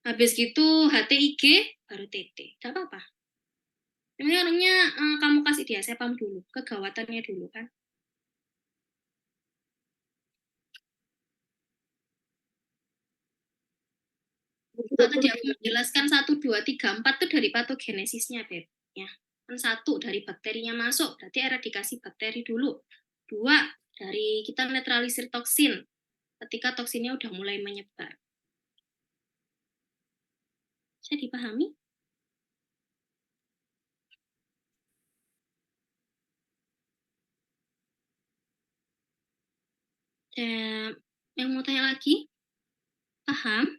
habis gitu HTIG baru TT, nggak apa-apa. Ini orangnya kamu kasih diazepam dulu, kegawatannya dulu kan. Kalau tadi aku menjelaskan 1, 2, 3, 4 itu dari patogenesisnya, Beb. Ya. Kan 1 dari bakterinya masuk, berarti eradikasi bakteri dulu. 2 dari kita netralisir toksin, ketika toksinnya udah mulai menyebar. Bisa dipahami? Dan yang mau tanya lagi? Paham?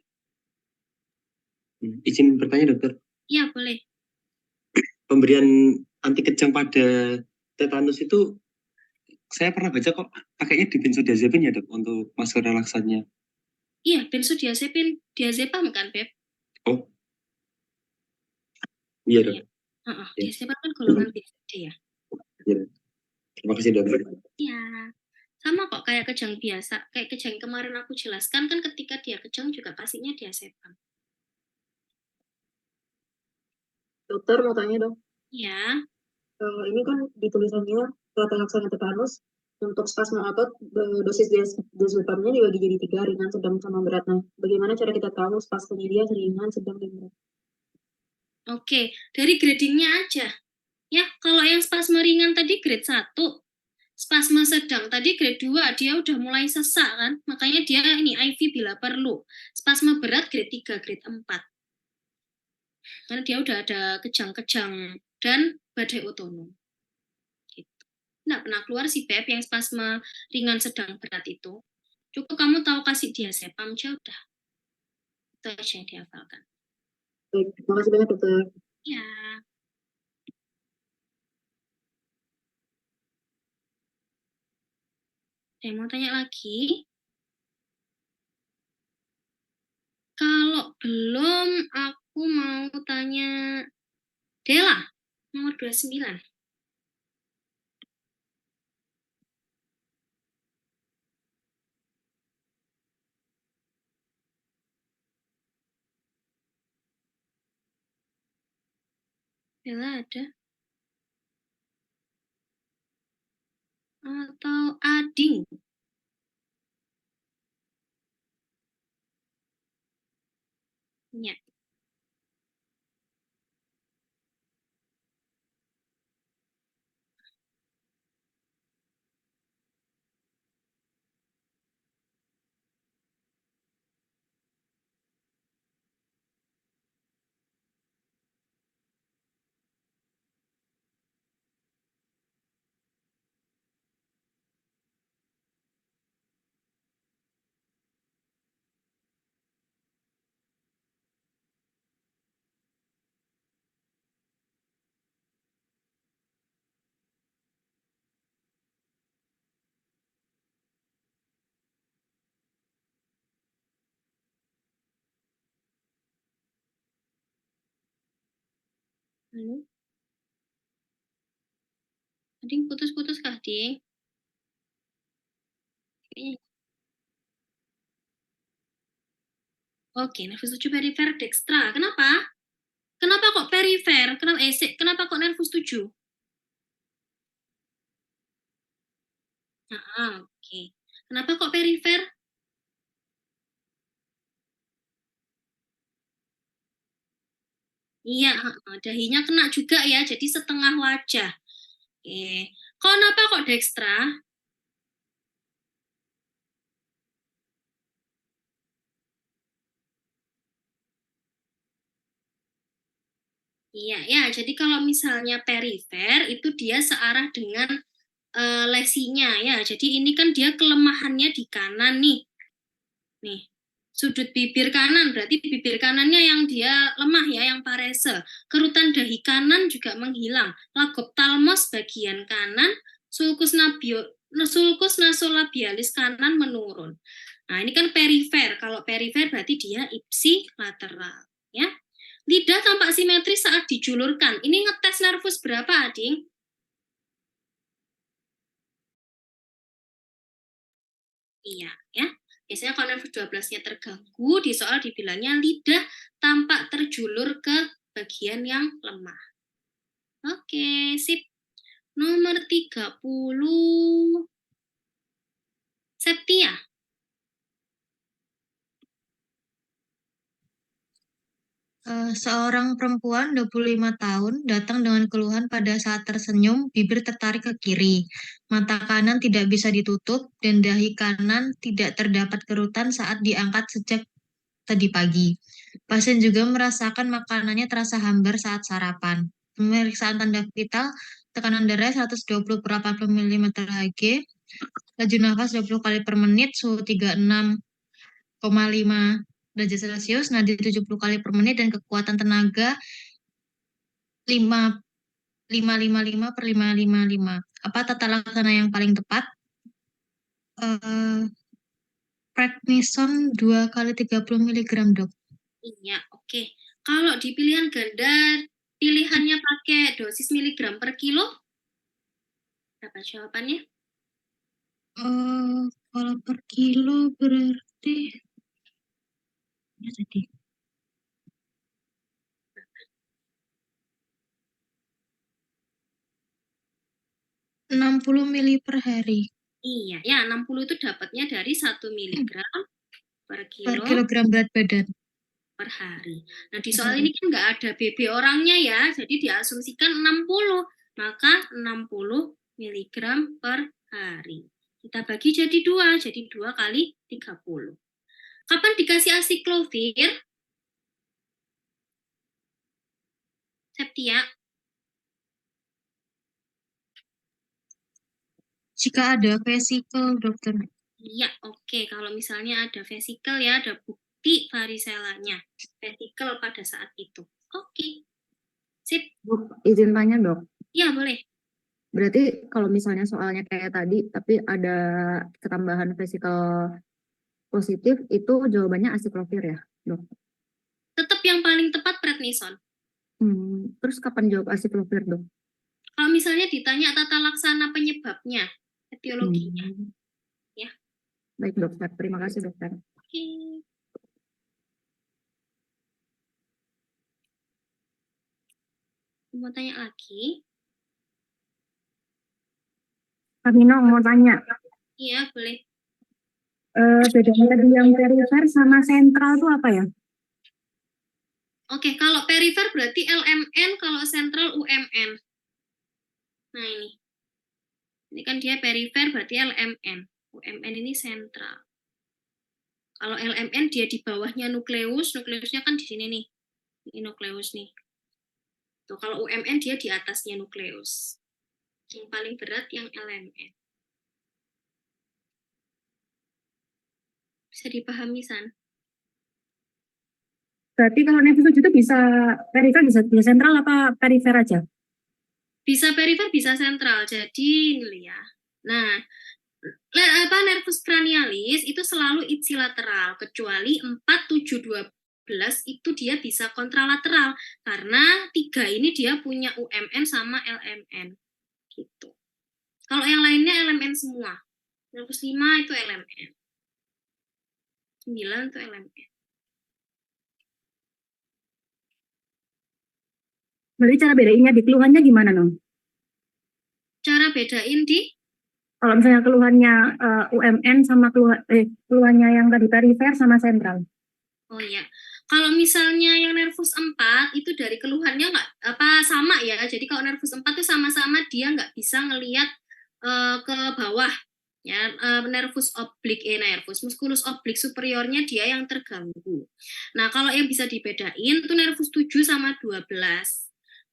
Izin bertanya dokter, Iya, boleh. pemberian anti kejang pada tetanus itu saya pernah baca kok pakainya di benzodiazepin ya dok untuk masker relaksannya. Iya, diazepam kan, Beb? Oh, iya dok. Iya. Iya. Diazepam kan golongan BCD ya. Iya. Terima kasih dokter. Iya. Sama kok kayak kejang biasa. Kayak kejang kemarin aku jelaskan kan ketika dia kejang juga pastinya diazepam. Dokter mau tanya dong. Ya, Ini kan di tulisannya tata laksana tetanus untuk spasma otot dosis diazepamnya dibagi jadi 3, ringan, sedang, sama berat. Nah, bagaimana cara kita tahu spasmanya dia ringan, sedang, dan berat? oke. Dari gradingnya aja. Ya, kalau yang spasme ringan tadi grade 1, spasme sedang tadi grade 2, dia udah mulai sesak kan, makanya dia ini IV bila perlu. Spasme berat grade 3, grade 4. Karena dia udah ada kejang-kejang dan badai otonom. Gitu. Nggak pernah keluar si Beb yang spasme ringan sedang berat itu. Cukup kamu tahu kasih diazepam aja udah. Itu aja yang dihafalkan. Baik, terima kasih banyak dokter. Ya. Saya mau tanya lagi. Kalau belum, aku mau tanya Dela, nomor 29. Dela ada? Atau Ading? Ya. Halo? Ading putus-putus kah, Ding? Kayaknya. Oke, nervus 7 perifer dextra. Kenapa? Kenapa kok perifer? Kenapa kok nervus 7? Oke. Kenapa kok perifer? Iya, dahinya kena juga ya, jadi setengah wajah. Oke. Kenapa kok dextra? Iya, ya. Jadi kalau misalnya perifer itu dia searah dengan lesinya ya. Jadi ini kan dia kelemahannya di kanan nih. Nih, sudut bibir kanan berarti bibir kanannya yang dia lemah ya, yang parese. Kerutan dahi kanan juga menghilang. Lagoptalmos bagian kanan, sulcus nasolabialis kanan menurun. Nah, ini kan perifer. Kalau perifer berarti dia ipsilateral ya. Lidah tampak simetris saat dijulurkan. Ini ngetes nervus berapa, Ading? Iya, ya. Biasanya kalau nervus 12-nya terganggu, di soal dibilangnya lidah tampak terjulur ke bagian yang lemah. Oke, sip. Nomor 30. Septia. Seorang perempuan 25 tahun datang dengan keluhan pada saat tersenyum, bibir tertarik ke kiri, mata kanan tidak bisa ditutup, dan dahi kanan tidak terdapat kerutan saat diangkat sejak tadi pagi. Pasien juga merasakan makanannya terasa hambar saat sarapan. Pemeriksaan tanda vital, tekanan darah 120 per 80 mm Hg, laju nafas 20 kali per menit, suhu 36,5 derajat Celcius, nadi 70 kali per menit, dan kekuatan tenaga 555 per 555. Apa tata laksana yang paling tepat? Prednison 2 kali 30 mg, dok. Iya, oke. Kalau di pilihan ganda, pilihannya pakai dosis miligram per kilo? Berapa jawabannya? per kilo berarti ya tadi 60 mili per hari Iya, ya 60 itu dapatnya dari 1 miligram per per kilo kilogram berat badan. per hari. Nah, di Per soal hari. ini kan nggak ada BB orangnya ya, jadi diasumsikan 60, maka 60 miligram per hari. Kita bagi jadi 2, jadi 2 kali 30. Kapan dikasih asiklovir? Septia, Jika ada vesikel, dokter. iya, oke. Kalau misalnya ada vesikel ya, ada bukti variselanya. Vesikel pada saat itu. Oke. Sip. Dok, izin tanya dok. Iya, boleh. Berarti kalau misalnya soalnya kayak tadi, tapi ada ketambahan vesikel positif, itu jawabannya asiklovir ya, dok? Tetap yang paling tepat prednison. Terus kapan jawab asiklovir, dok? Kalau misalnya ditanya tata laksana penyebabnya, etiologinya. Ya. Baik dokter, terima kasih dokter. Oke. Mau tanya lagi? Kak Nino mau tanya, Iya, boleh. bedanya tadi yang perifer sama sentral itu apa ya? Oke, kalau perifer berarti LMN, kalau sentral UMN. Nah, ini. Ini kan dia perifer berarti LMN. UMN ini sentral. Kalau LMN dia di bawahnya nukleus, nukleusnya kan di sini nih. Ini nukleus nih. Tuh, kalau UMN dia di atasnya nukleus. Yang paling berat yang LMN. Bisa dipahami, San? Berarti kalau nefus 7 itu bisa perifer, bisa sentral apa perifer aja? Bisa perifer, bisa sentral. Jadi ini ya. Nah, nervus cranialis itu selalu ipsilateral, kecuali 4, 7, 12 itu dia bisa kontralateral karena 3 ini dia punya UMN sama LMN gitu. Kalau yang lainnya LMN semua. Nervus 5 itu LMN. 9 itu LMN. Berarti cara bedainnya di keluhannya gimana, non? Cara bedain di Kalau misalnya keluhannya UMN sama keluhannya yang tadi perifer sama sentral. Oh ya, kalau misalnya yang nervus 4 itu dari keluhannya nggak sama ya. Jadi kalau nervus 4 itu sama-sama dia nggak bisa ngelihat ke bawah ya. Nervus oblik nervus musculus oblik superiornya dia yang terganggu. Nah, kalau yang bisa dibedain itu nervus 7 sama 12.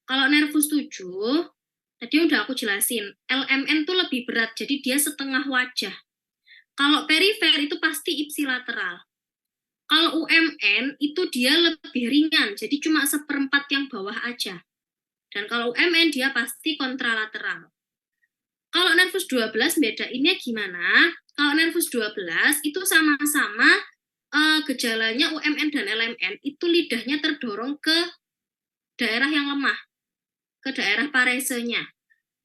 Kalau nervus 7 tadi udah aku jelasin, LMN tuh lebih berat, jadi dia setengah wajah. Kalau perifer itu pasti ipsilateral. Kalau UMN itu dia lebih ringan, jadi cuma 1/4 yang bawah aja. Dan kalau UMN dia pasti kontralateral. Kalau nervus 12 bedainnya gimana? Kalau nervus 12 itu sama-sama gejalanya UMN dan LMN itu lidahnya terdorong ke daerah yang lemah, ke daerah paresenya.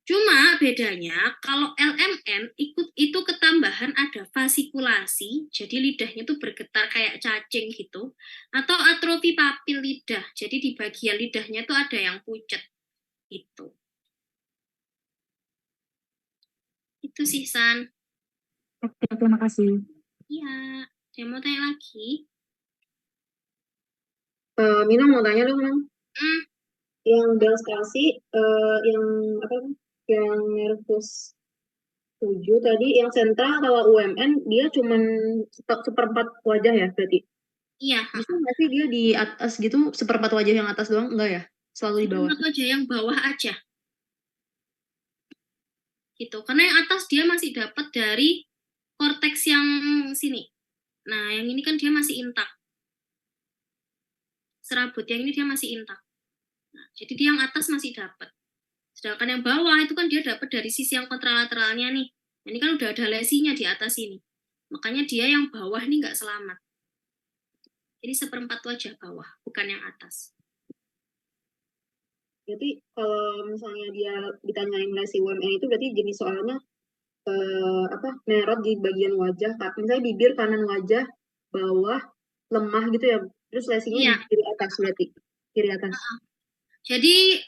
Cuma bedanya kalau LMN itu ketambahan ada fasikulasi, jadi lidahnya tuh bergetar kayak cacing gitu, atau atrofi papil lidah, jadi di bagian lidahnya tuh ada yang pucat gitu. Itu sih San. Oke, terima kasih. Iya, saya mau tanya lagi. Mina mau tanya dong, Mang. Yang demonstrasi, yang nervus 7 tadi, yang sentral kalau UMN dia cuman 1/4 wajah ya berarti? Iya. Bisa nggak sih dia di atas gitu 1/4 wajah yang atas doang? Enggak ya? Selalu di bawah. 1/4 wajah yang bawah aja. Gitu. Karena yang atas dia masih dapat dari korteks yang sini. Nah, yang ini kan dia masih intak. Serabut yang ini dia masih intak. Nah, jadi dia yang atas masih dapat. Sedangkan yang bawah itu kan dia dapat dari sisi yang kontralateralnya nih. Ini kan udah ada lesinya di atas ini. Makanya dia yang bawah nih nggak selamat. Jadi 1/4 wajah bawah, bukan yang atas. Berarti kalau misalnya dia ditanyain lesi UMN itu berarti jenis soalnya merot di bagian wajah, tapi misalnya bibir kanan wajah, bawah, lemah gitu ya. Terus lesinya Iya. di kiri atas berarti. Kiri atas. Jadi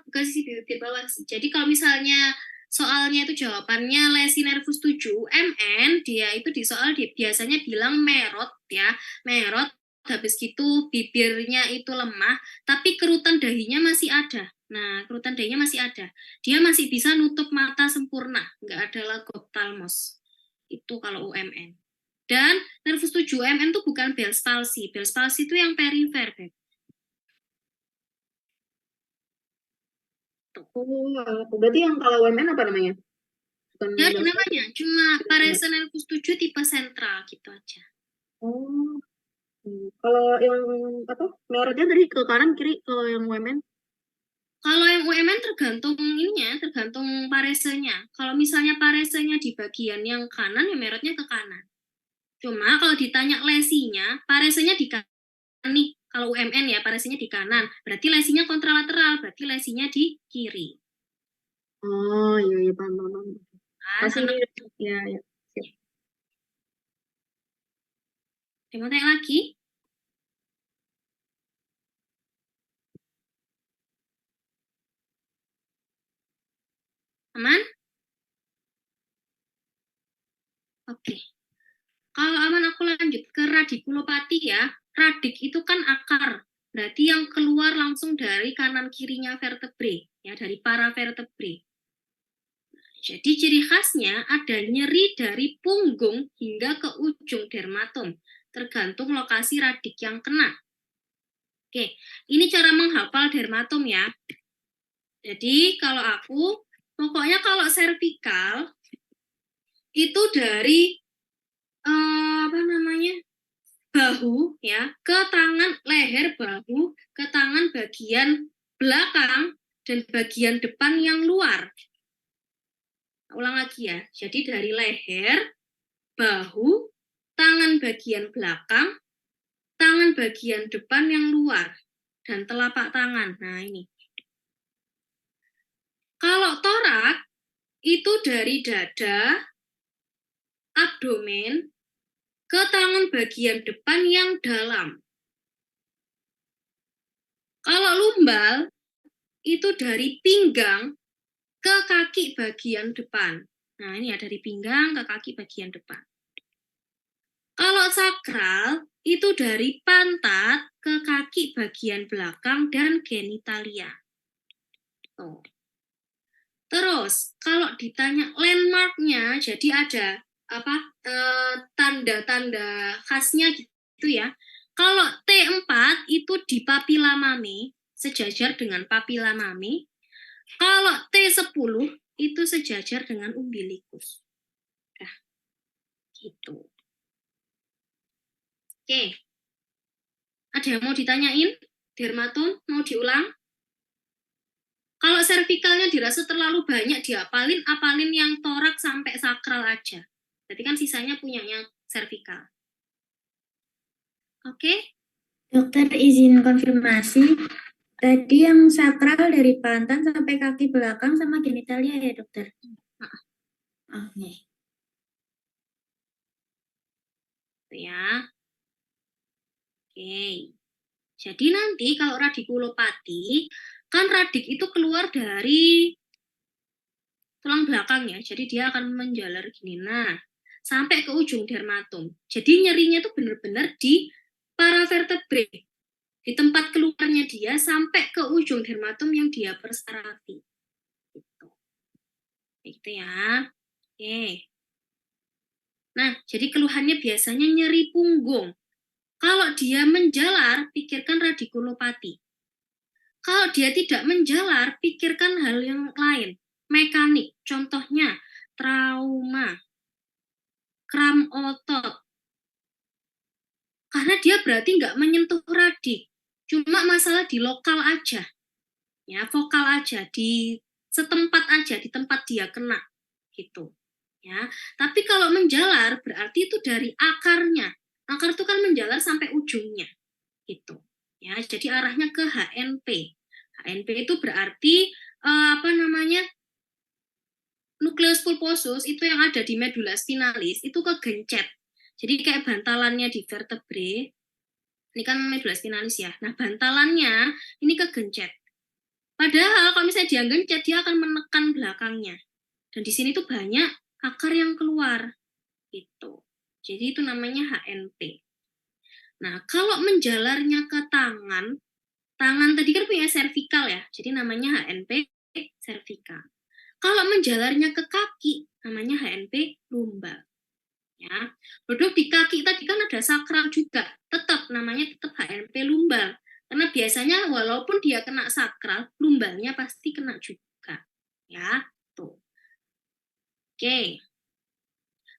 bukan sih bibir bawah sih. Jadi kalau misalnya soalnya itu jawabannya lesi nervus 7 MN, dia itu di soal dia biasanya bilang merot ya, merot, habis gitu bibirnya itu lemah, tapi kerutan dahinya masih ada. Nah, kerutan dahinya masih ada. Dia masih bisa nutup mata sempurna, nggak ada lagoptalmos. Itu kalau UMN. Dan nervus 7 MN itu bukan Bell's palsy. Bell's palsy itu yang perifer, Beb. Berarti yang kalau UMN apa namanya? Bukan Ya ada Bell's namanya, cuma parese nervus 7 tipe sentral gitu aja. Oh. Kalau yang merotnya dari ke kanan kiri kalau yang UMN? Kalau yang UMN tergantung ininya, tergantung paresenya. Kalau misalnya paresenya di bagian yang kanan, ya merotnya ke kanan. Cuma kalau ditanya lesinya, paresenya di kanan nih. Kalau UMN ya paresenya di kanan, berarti lesinya kontralateral, berarti lesinya di kiri. Oh iya paham. Masih ya. Mau tanya lagi? Aman? Oke. Kalau aman aku lanjut ke radikulopati ya. Radik itu kan akar, berarti yang keluar langsung dari kanan kirinya vertebre, ya dari para vertebre. Jadi ciri khasnya ada nyeri dari punggung hingga ke ujung dermatom, tergantung lokasi radik yang kena. Oke, ini cara menghafal dermatom ya. Jadi kalau aku, pokoknya kalau servikal itu dari bahu ya ke tangan leher bahu ke tangan bagian belakang dan bagian depan yang luar. Ulang lagi ya. Jadi dari leher, bahu, tangan bagian belakang, tangan bagian depan yang luar dan telapak tangan. Nah, ini. Kalau torak itu dari dada, abdomen ke tangan bagian depan yang dalam. Kalau lumbal itu dari pinggang ke kaki bagian depan. Nah, ini ya dari pinggang ke kaki bagian depan. Kalau sakral itu dari pantat ke kaki bagian belakang dan genitalia. Tuh. Terus kalau ditanya landmarknya, jadi ada tanda-tanda khasnya gitu ya. Kalau T4 itu di papila mami, sejajar dengan papila mami. Kalau T10 itu sejajar dengan umbilikus. Nah, gitu. Oke. Ada yang mau ditanyain? Dermatom, mau diulang? Kalau servikalnya dirasa terlalu banyak diapalin, apalin yang torak sampai sakral aja. Berarti kan sisanya punyanya servikal. Oke? Dokter izin konfirmasi. Tadi yang sakral dari pantat sampai kaki belakang sama genitalia ya dokter? Oke. Ya. Oke. Jadi nanti kalau radikulopati, kan radik itu keluar dari tulang belakang ya. Jadi dia akan menjalar gini. Nah, sampai ke ujung dermatom. Jadi nyerinya itu benar-benar di paravertebre. Di tempat keluarnya dia sampai ke ujung dermatom yang dia persarati. Gitu. Gitu ya. Oke. Nah, jadi keluhannya biasanya nyeri punggung. Kalau dia menjalar, pikirkan radikulopati. Kalau dia tidak menjalar, pikirkan hal yang lain. Mekanik, contohnya trauma, kram otot. Karena dia berarti nggak menyentuh radik. Cuma masalah di lokal aja. Ya, vokal aja, di setempat aja, di tempat dia kena. Gitu. Ya, tapi kalau menjalar berarti itu dari akarnya. Akar itu kan menjalar sampai ujungnya. Gitu. Ya, jadi arahnya ke HNP. HNP itu berarti nukleus pulposus itu yang ada di medula spinalis itu kegencet. Jadi kayak bantalannya di vertebrae. Ini kan medula spinalis ya. Nah, bantalannya ini kegencet. Padahal kalau misalnya dia gencet, dia akan menekan belakangnya. Dan di sini tuh banyak akar yang keluar. Gitu. Jadi itu namanya HNP. Nah, kalau menjalarnya ke tangan tadi kan punya servikal ya. Jadi namanya HNP servikal. Kalau menjalarnya ke kaki, namanya HNP lumbal. Ya. Duduk di kaki tadi kan ada sakral juga. Tetap namanya tetap HNP lumbal. Karena biasanya walaupun dia kena sakral, lumbalnya pasti kena juga. Ya, tuh. Oke.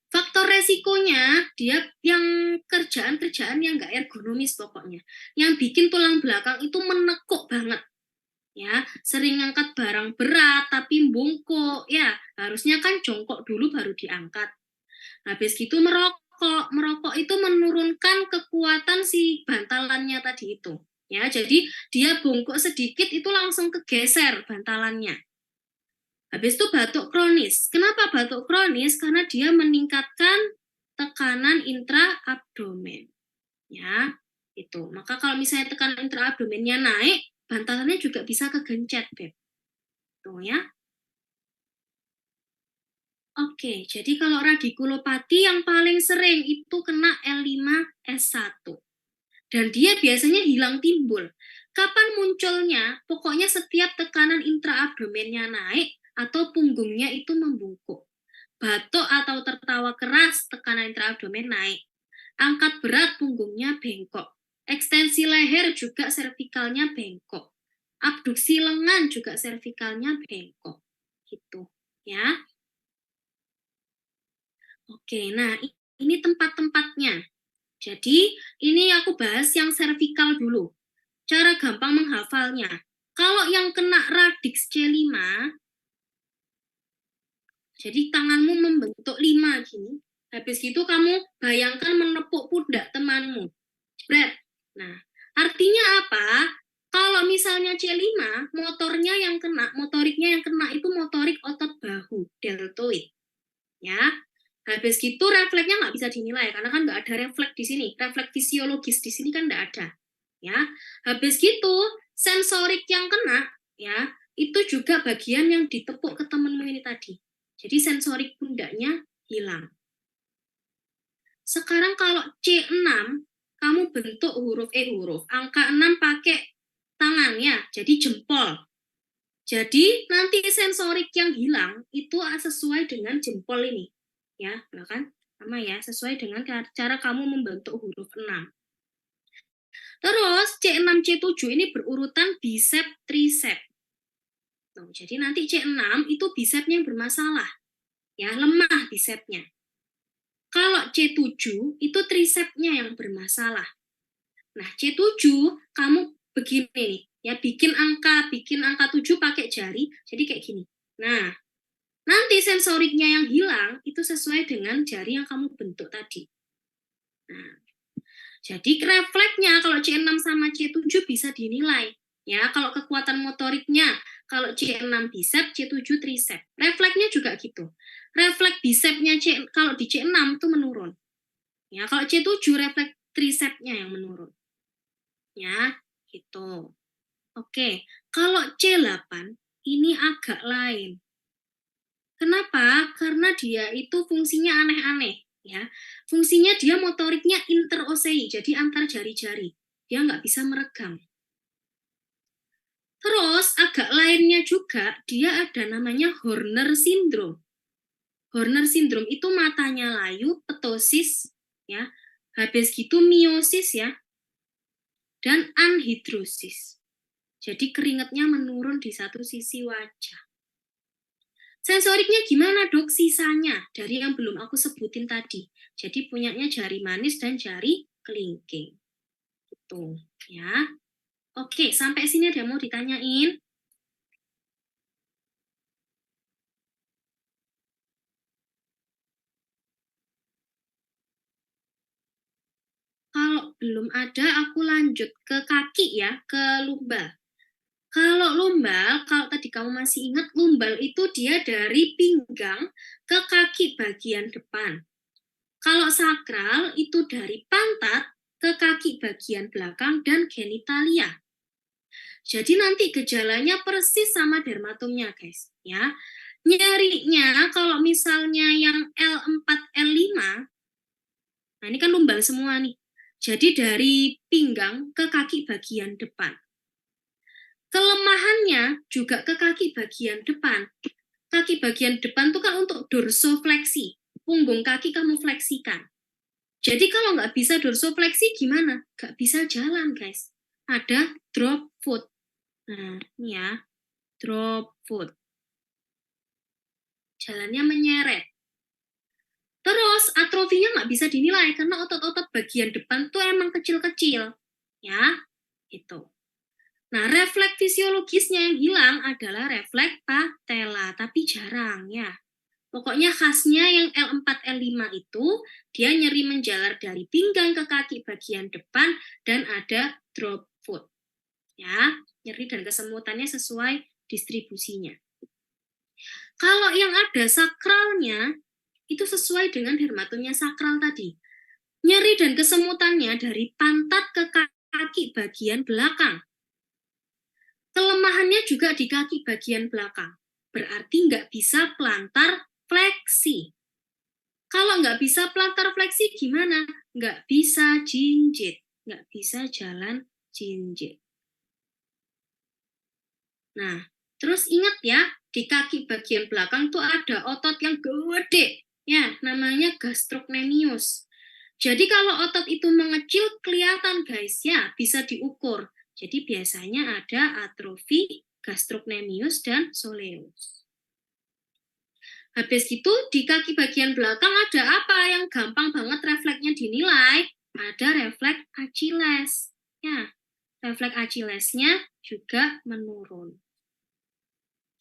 Faktor resikonya dia yang kerjaan-kerjaan yang nggak ergonomis pokoknya. Yang bikin tulang belakang itu menekuk banget. Ya, sering ngangkat barang berat tapi bungkuk. Ya, harusnya kan jongkok dulu baru diangkat. Habis gitu merokok. Merokok itu menurunkan kekuatan si bantalannya tadi itu. Ya, jadi dia bungkuk sedikit itu langsung kegeser bantalannya. Habis itu batuk kronis. Kenapa batuk kronis? Karena dia meningkatkan tekanan intraabdomen. Ya, itu. Maka kalau misalnya tekanan intraabdomennya naik, bantalannya juga bisa kegencet, Beb. Tuh ya. Oke, jadi kalau radikulopati yang paling sering itu kena L5S1. Dan dia biasanya hilang timbul. Kapan munculnya? Pokoknya setiap tekanan intraabdomennya naik atau punggungnya itu membungkuk. Batuk atau tertawa keras, tekanan intraabdomen naik. Angkat berat, punggungnya bengkok. Ekstensi leher juga servikalnya bengkok. Abduksi lengan juga servikalnya bengkok. Gitu, ya. Oke, nah ini tempat-tempatnya. Jadi, ini aku bahas yang servikal dulu. Cara gampang menghafalnya. Kalau yang kena radix C5, jadi tanganmu membentuk 5 gini. Habis itu kamu bayangkan menepuk pundak temanmu. Jebret. Nah, artinya apa? Kalau misalnya C5, motoriknya yang kena itu motorik otot bahu, deltoid. Ya. Habis gitu refleksnya nggak bisa dinilai karena kan nggak ada refleks di sini. Refleks fisiologis di sini kan nggak ada. Ya. Habis gitu sensorik yang kena ya, itu juga bagian yang ditepuk ke temenmu ini tadi. Jadi sensorik pundaknya hilang. Sekarang kalau C6 kamu bentuk huruf angka 6 pakai tangan ya, jadi jempol. Jadi nanti sensorik yang hilang itu sesuai dengan jempol ini. Ya, kan? Sama ya, sesuai dengan cara kamu membentuk huruf 6. Terus C6, C7 ini berurutan bisep, trisep. Tuh, jadi nanti C6 itu bisepnya yang bermasalah. Ya, lemah bisepnya. Kalau C7 itu trisepnya yang bermasalah. Nah, C7 kamu begini nih, ya bikin angka 7 pakai jari, jadi kayak gini. Nah, nanti sensoriknya yang hilang itu sesuai dengan jari yang kamu bentuk tadi. Nah, jadi refleksnya kalau C6 sama C7 bisa dinilai. Ya, kalau kekuatan motoriknya, kalau C6 bisep, C7 trisep. Refleksnya juga gitu. Refleks bisepnya kalau di C6 itu menurun. Ya, kalau C7 refleks trisepnya yang menurun. Ya, gitu. Oke, kalau C8 ini agak lain. Kenapa? Karena dia itu fungsinya aneh-aneh, ya. Fungsinya dia motoriknya interosei, jadi antar jari-jari. Dia nggak bisa meregang. Terus agak lainnya juga, dia ada namanya Horner syndrome. Horner syndrome itu matanya layu, ptosis, ya. Habis gitu miosis ya. Dan anhidrosis. Jadi keringatnya menurun di satu sisi wajah. Sensoriknya gimana dok? Sisanya dari yang belum aku sebutin tadi. Jadi punyanya jari manis dan jari kelingking. Gitu ya. Oke, sampai sini ada mau ditanyain? Kalau belum ada, aku lanjut ke kaki ya, ke lumba. Kalau lumbal, kalau tadi kamu masih ingat, lumbal itu dia dari pinggang ke kaki bagian depan. Kalau sakral itu dari pantat ke kaki bagian belakang dan genitalia. Jadi nanti gejalanya persis sama dermatomnya, guys, ya. Nyerinya kalau misalnya yang L4, L5, nah ini kan lumbal semua nih. Jadi dari pinggang ke kaki bagian depan. Kelemahannya juga ke kaki bagian depan. Kaki bagian depan itu kan untuk dorsofleksi. Punggung kaki kamu fleksikan. Jadi kalau nggak bisa dorsofleksi gimana? Nggak bisa jalan, guys. Ada drop foot. Nah, ini ya. Drop foot. Jalannya menyeret. Terus atrofinya nggak bisa dinilai karena otot-otot bagian depan tuh emang kecil-kecil. Ya, gitu. Nah, refleks fisiologisnya yang hilang adalah refleks patella, tapi jarang ya. Pokoknya khasnya yang L4, L5 itu, dia nyeri menjalar dari pinggang ke kaki bagian depan dan ada drop foot. Ya, nyeri dan kesemutannya sesuai distribusinya. Kalau yang ada sakralnya, itu sesuai dengan dermatomnya sakral tadi. Nyeri dan kesemutannya dari pantat ke kaki bagian belakang. Kelemahannya juga di kaki bagian belakang. Berarti nggak bisa plantar fleksi. Kalau nggak bisa plantar fleksi gimana? Nggak bisa jinjit. Nggak bisa jalan jinjit. Nah, terus ingat ya, di kaki bagian belakang tuh ada otot yang gede. Ya, namanya gastrocnemius. Jadi kalau otot itu mengecil, kelihatan guys ya, bisa diukur. Jadi biasanya ada atrofi gastrocnemius dan soleus. Habis itu di kaki bagian belakang ada apa yang gampang banget refleksnya dinilai? Ada refleks Achilles. Ya, refleks Achillesnya juga menurun.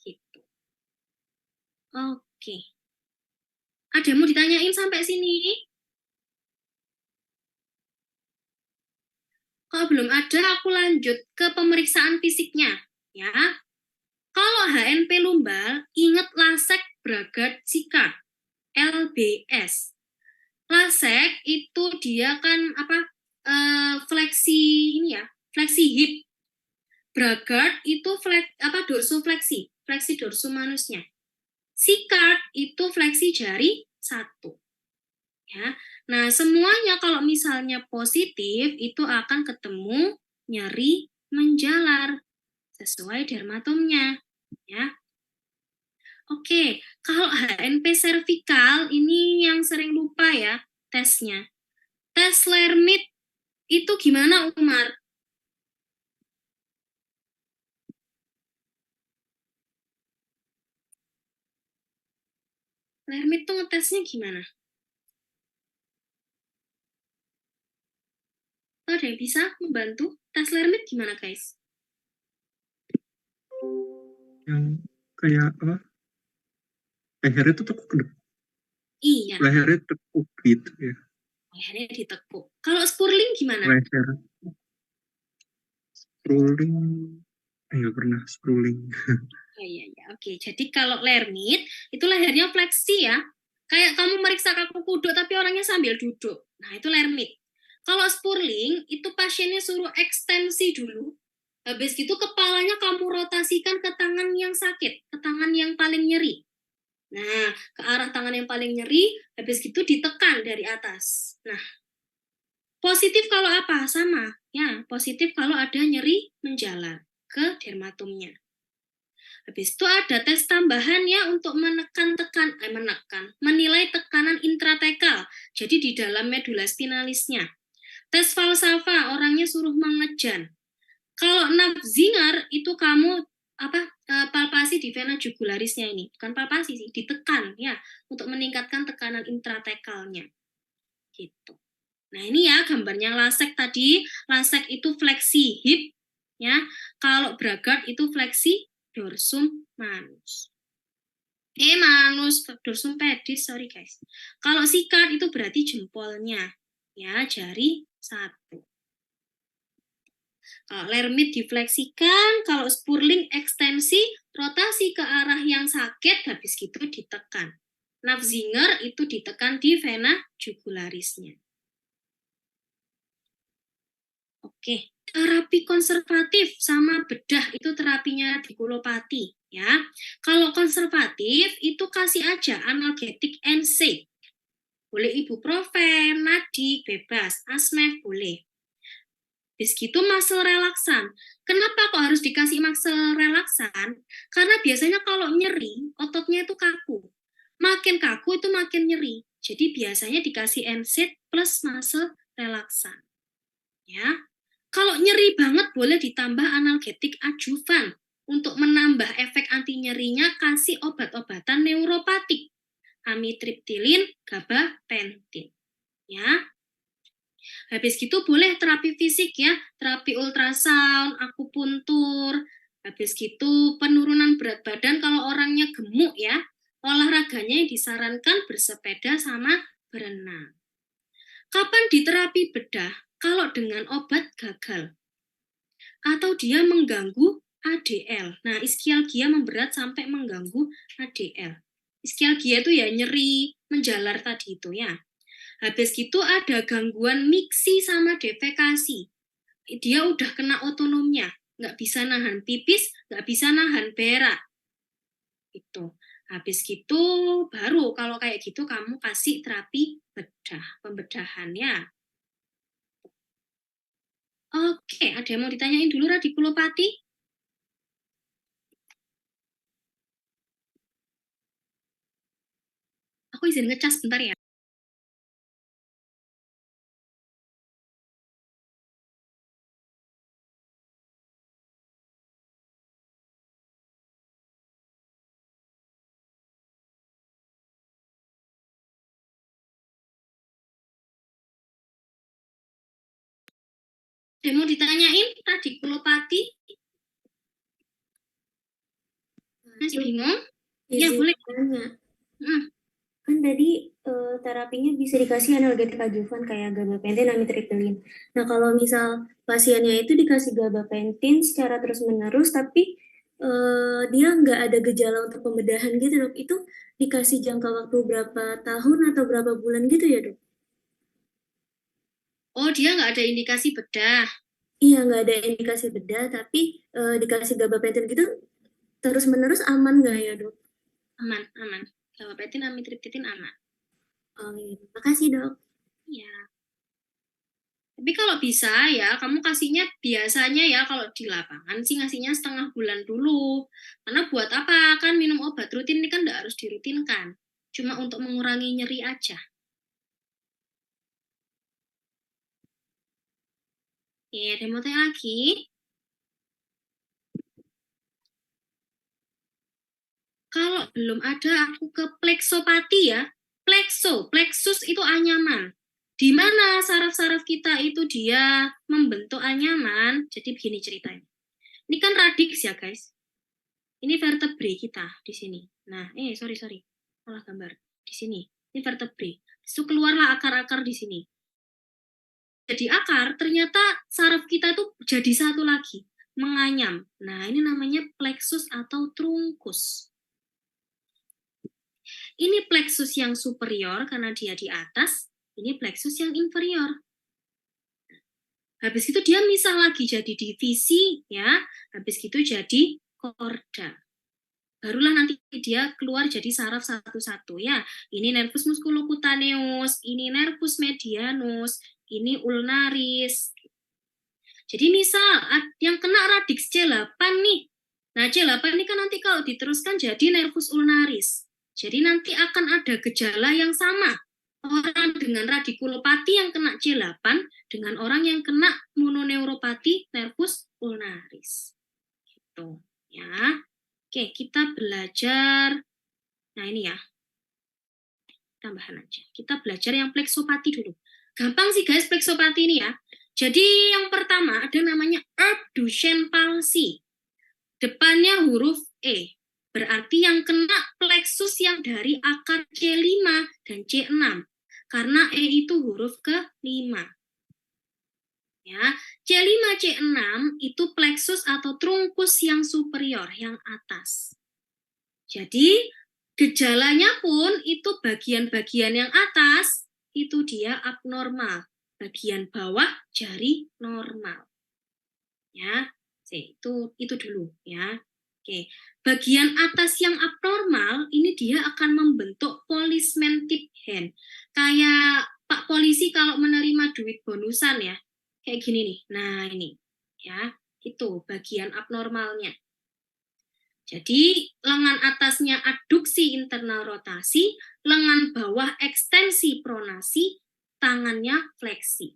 Gitu. Oke. Ada yang mau ditanyain sampai sini? Kalau belum ada, aku lanjut ke pemeriksaan fisiknya. Ya. Kalau HNP lumbal, ingat Lasek Bragard Sikard, LBS. Lasek itu dia kan fleksi ini ya, fleksi hip. Bragard itu dorsofleksi, fleksi dorsomanusnya. Sikard itu fleksi jari 1. Ya. Nah, semuanya kalau misalnya positif itu akan ketemu nyeri menjalar sesuai dermatomnya, ya. Oke, kalau HNP servikal ini yang sering lupa ya tesnya. Tes Lermit itu gimana, Umar? Lermit tuh ngetesnya gimana? Ada yang bisa membantu? Tes Lermit gimana, guys? Yang kayak apa? Lehernya tuh tekuk ke depan. Iya. Lehernya tekuk gitu ya. Lehernya ditekuk. Kalau spurling gimana? Leher. Spurling. Nggak pernah spurling. Iya. Oke, jadi kalau Lermit itu lehernya fleksi ya. Kayak kamu meriksa kaku kudo tapi orangnya sambil duduk. Nah, itu Lermit. Kalau spurling, itu pasiennya suruh ekstensi dulu. Habis gitu kepalanya kamu rotasikan ke tangan yang sakit, ke tangan yang paling nyeri. Nah, ke arah tangan yang paling nyeri, habis gitu ditekan dari atas. Nah, positif kalau apa? Sama. Ya, positif kalau ada nyeri menjalar ke dermatomnya. Habis itu ada tes tambahan ya untuk menilai tekanan intratekal. Jadi di dalam medula spinalisnya. Tes falsafa, orangnya suruh mengejan. Kalau Napzinger itu kamu palpasi di vena jugularisnya ini, bukan palpasi sih, ditekan ya untuk meningkatkan tekanan intratekalnya. Gitu. Nah, ini ya gambarnya Lasek tadi. Lasek itu fleksi hip ya. Kalau Bragard itu fleksi dorsum manus. Dorsum pedis, sorry guys. Kalau Sikard itu berarti jempolnya ya, jari 1. Kalau lermit difleksikan, kalau spurling ekstensi, rotasi ke arah yang sakit, habis gitu ditekan. Nafzinger itu ditekan di vena jugularisnya. Oke, terapi konservatif sama bedah itu terapinya radikulopati ya. Kalau konservatif itu kasih aja analgetik NSAID. Boleh ibuprofen, nadik, bebas, asmef boleh. Habis gitu muscle relaksan. Kenapa kok harus dikasih muscle relaksan? Karena biasanya kalau nyeri, ototnya itu kaku. Makin kaku itu makin nyeri. Jadi biasanya dikasih NSAID plus muscle relaksan. Ya. Kalau nyeri banget boleh ditambah analgetik adjuvan. Untuk menambah efek anti nyerinya kasih obat-obatan neuropatik. Amitriptilin, gabapentin. Ya. Habis gitu boleh terapi fisik ya, terapi ultrasound, akupuntur. Habis gitu penurunan berat badan kalau orangnya gemuk ya. Olahraganya disarankan bersepeda sama berenang. Kapan diterapi bedah? Kalau dengan obat gagal. Atau dia mengganggu ADL. Nah, iskialgia memberat sampai mengganggu ADL. Iskialgia itu ya nyeri, menjalar tadi itu ya. Habis gitu ada gangguan miksi sama defekasi. Dia udah kena otonomnya, nggak bisa nahan pipis, nggak bisa nahan berak. Itu. Habis gitu baru kalau kayak gitu kamu kasih terapi bedah, pembedahan ya. Oke, ada yang mau ditanyain dulu radikulopati? Aku izin ngecas bentar ya. Ada yang mau ditanyain radikulopati? Masih bingung? Ya, Izin boleh. tanya. Hmm. Kan tadi terapinya bisa dikasih analgetik adjuvan kayak gabapentin, amitriptilin. Nah, kalau misal pasiennya itu dikasih gabapentin secara terus-menerus, tapi dia nggak ada gejala untuk pembedahan gitu, dok. Itu dikasih jangka waktu berapa tahun atau berapa bulan gitu ya, dok? Oh, dia nggak ada indikasi bedah. Iya, nggak ada indikasi bedah, tapi dikasih gabapentin gitu terus-menerus aman nggak ya, dok? Aman, aman. Gabapentin, amitriptilin aman. Oh, iya. Makasih, dok. Iya. Tapi kalau bisa ya, kamu kasihnya biasanya ya kalau di lapangan sih ngasihnya setengah bulan dulu. Karena buat apa? Kan minum obat rutin ini kan nggak harus dirutinkan. Cuma untuk mengurangi nyeri aja. Oke, ada yang mau tanya lagi? Kalau belum ada, aku ke plexopati ya. Plexus itu anyaman. Di mana saraf-saraf kita itu dia membentuk anyaman. Jadi begini ceritanya. Ini kan radix ya guys. Ini vertebrae kita di sini. Nah, sorry. Salah gambar. Di sini. Ini vertebrae. Itu keluarlah akar-akar di sini. Jadi akar, ternyata saraf kita itu jadi satu lagi. Menganyam. Nah, ini namanya plexus atau trunkus. Ini plexus yang superior karena dia di atas, ini plexus yang inferior. Habis itu dia misah lagi jadi divisi ya, habis itu jadi korda. Barulah nanti dia keluar jadi saraf satu-satu ya. Ini nervus musculocutaneus, ini nervus medianus, ini ulnaris. Jadi misal yang kena radix C8 nih. Nah, C8 ini kan nanti kalau diteruskan jadi nervus ulnaris. Jadi nanti akan ada gejala yang sama. Orang dengan radikulopati yang kena C8 dengan orang yang kena mononeuropati nervus ulnaris. Gitu, ya. Oke, kita belajar. Nah, ini ya. Tambahan aja. Kita belajar yang plexopati dulu. Gampang sih guys plexopati ini ya. Jadi yang pertama ada namanya Earp-Duchenne palsy. Depannya huruf E. Berarti yang kena plexus yang dari akar C5 dan C6. Karena E itu huruf ke-5. Ya, C5, C6 itu plexus atau trunkus yang superior, yang atas. Jadi, gejalanya pun itu bagian-bagian yang atas, itu dia abnormal. Bagian bawah jari normal. Ya, itu dulu ya. Oke, bagian atas yang abnormal ini dia akan membentuk policeman tip hand. Kayak Pak Polisi kalau menerima duit bonusan ya. Kayak gini nih. Nah, ini ya, itu bagian abnormalnya. Jadi, lengan atasnya adduksi internal rotasi, lengan bawah ekstensi pronasi, tangannya fleksi.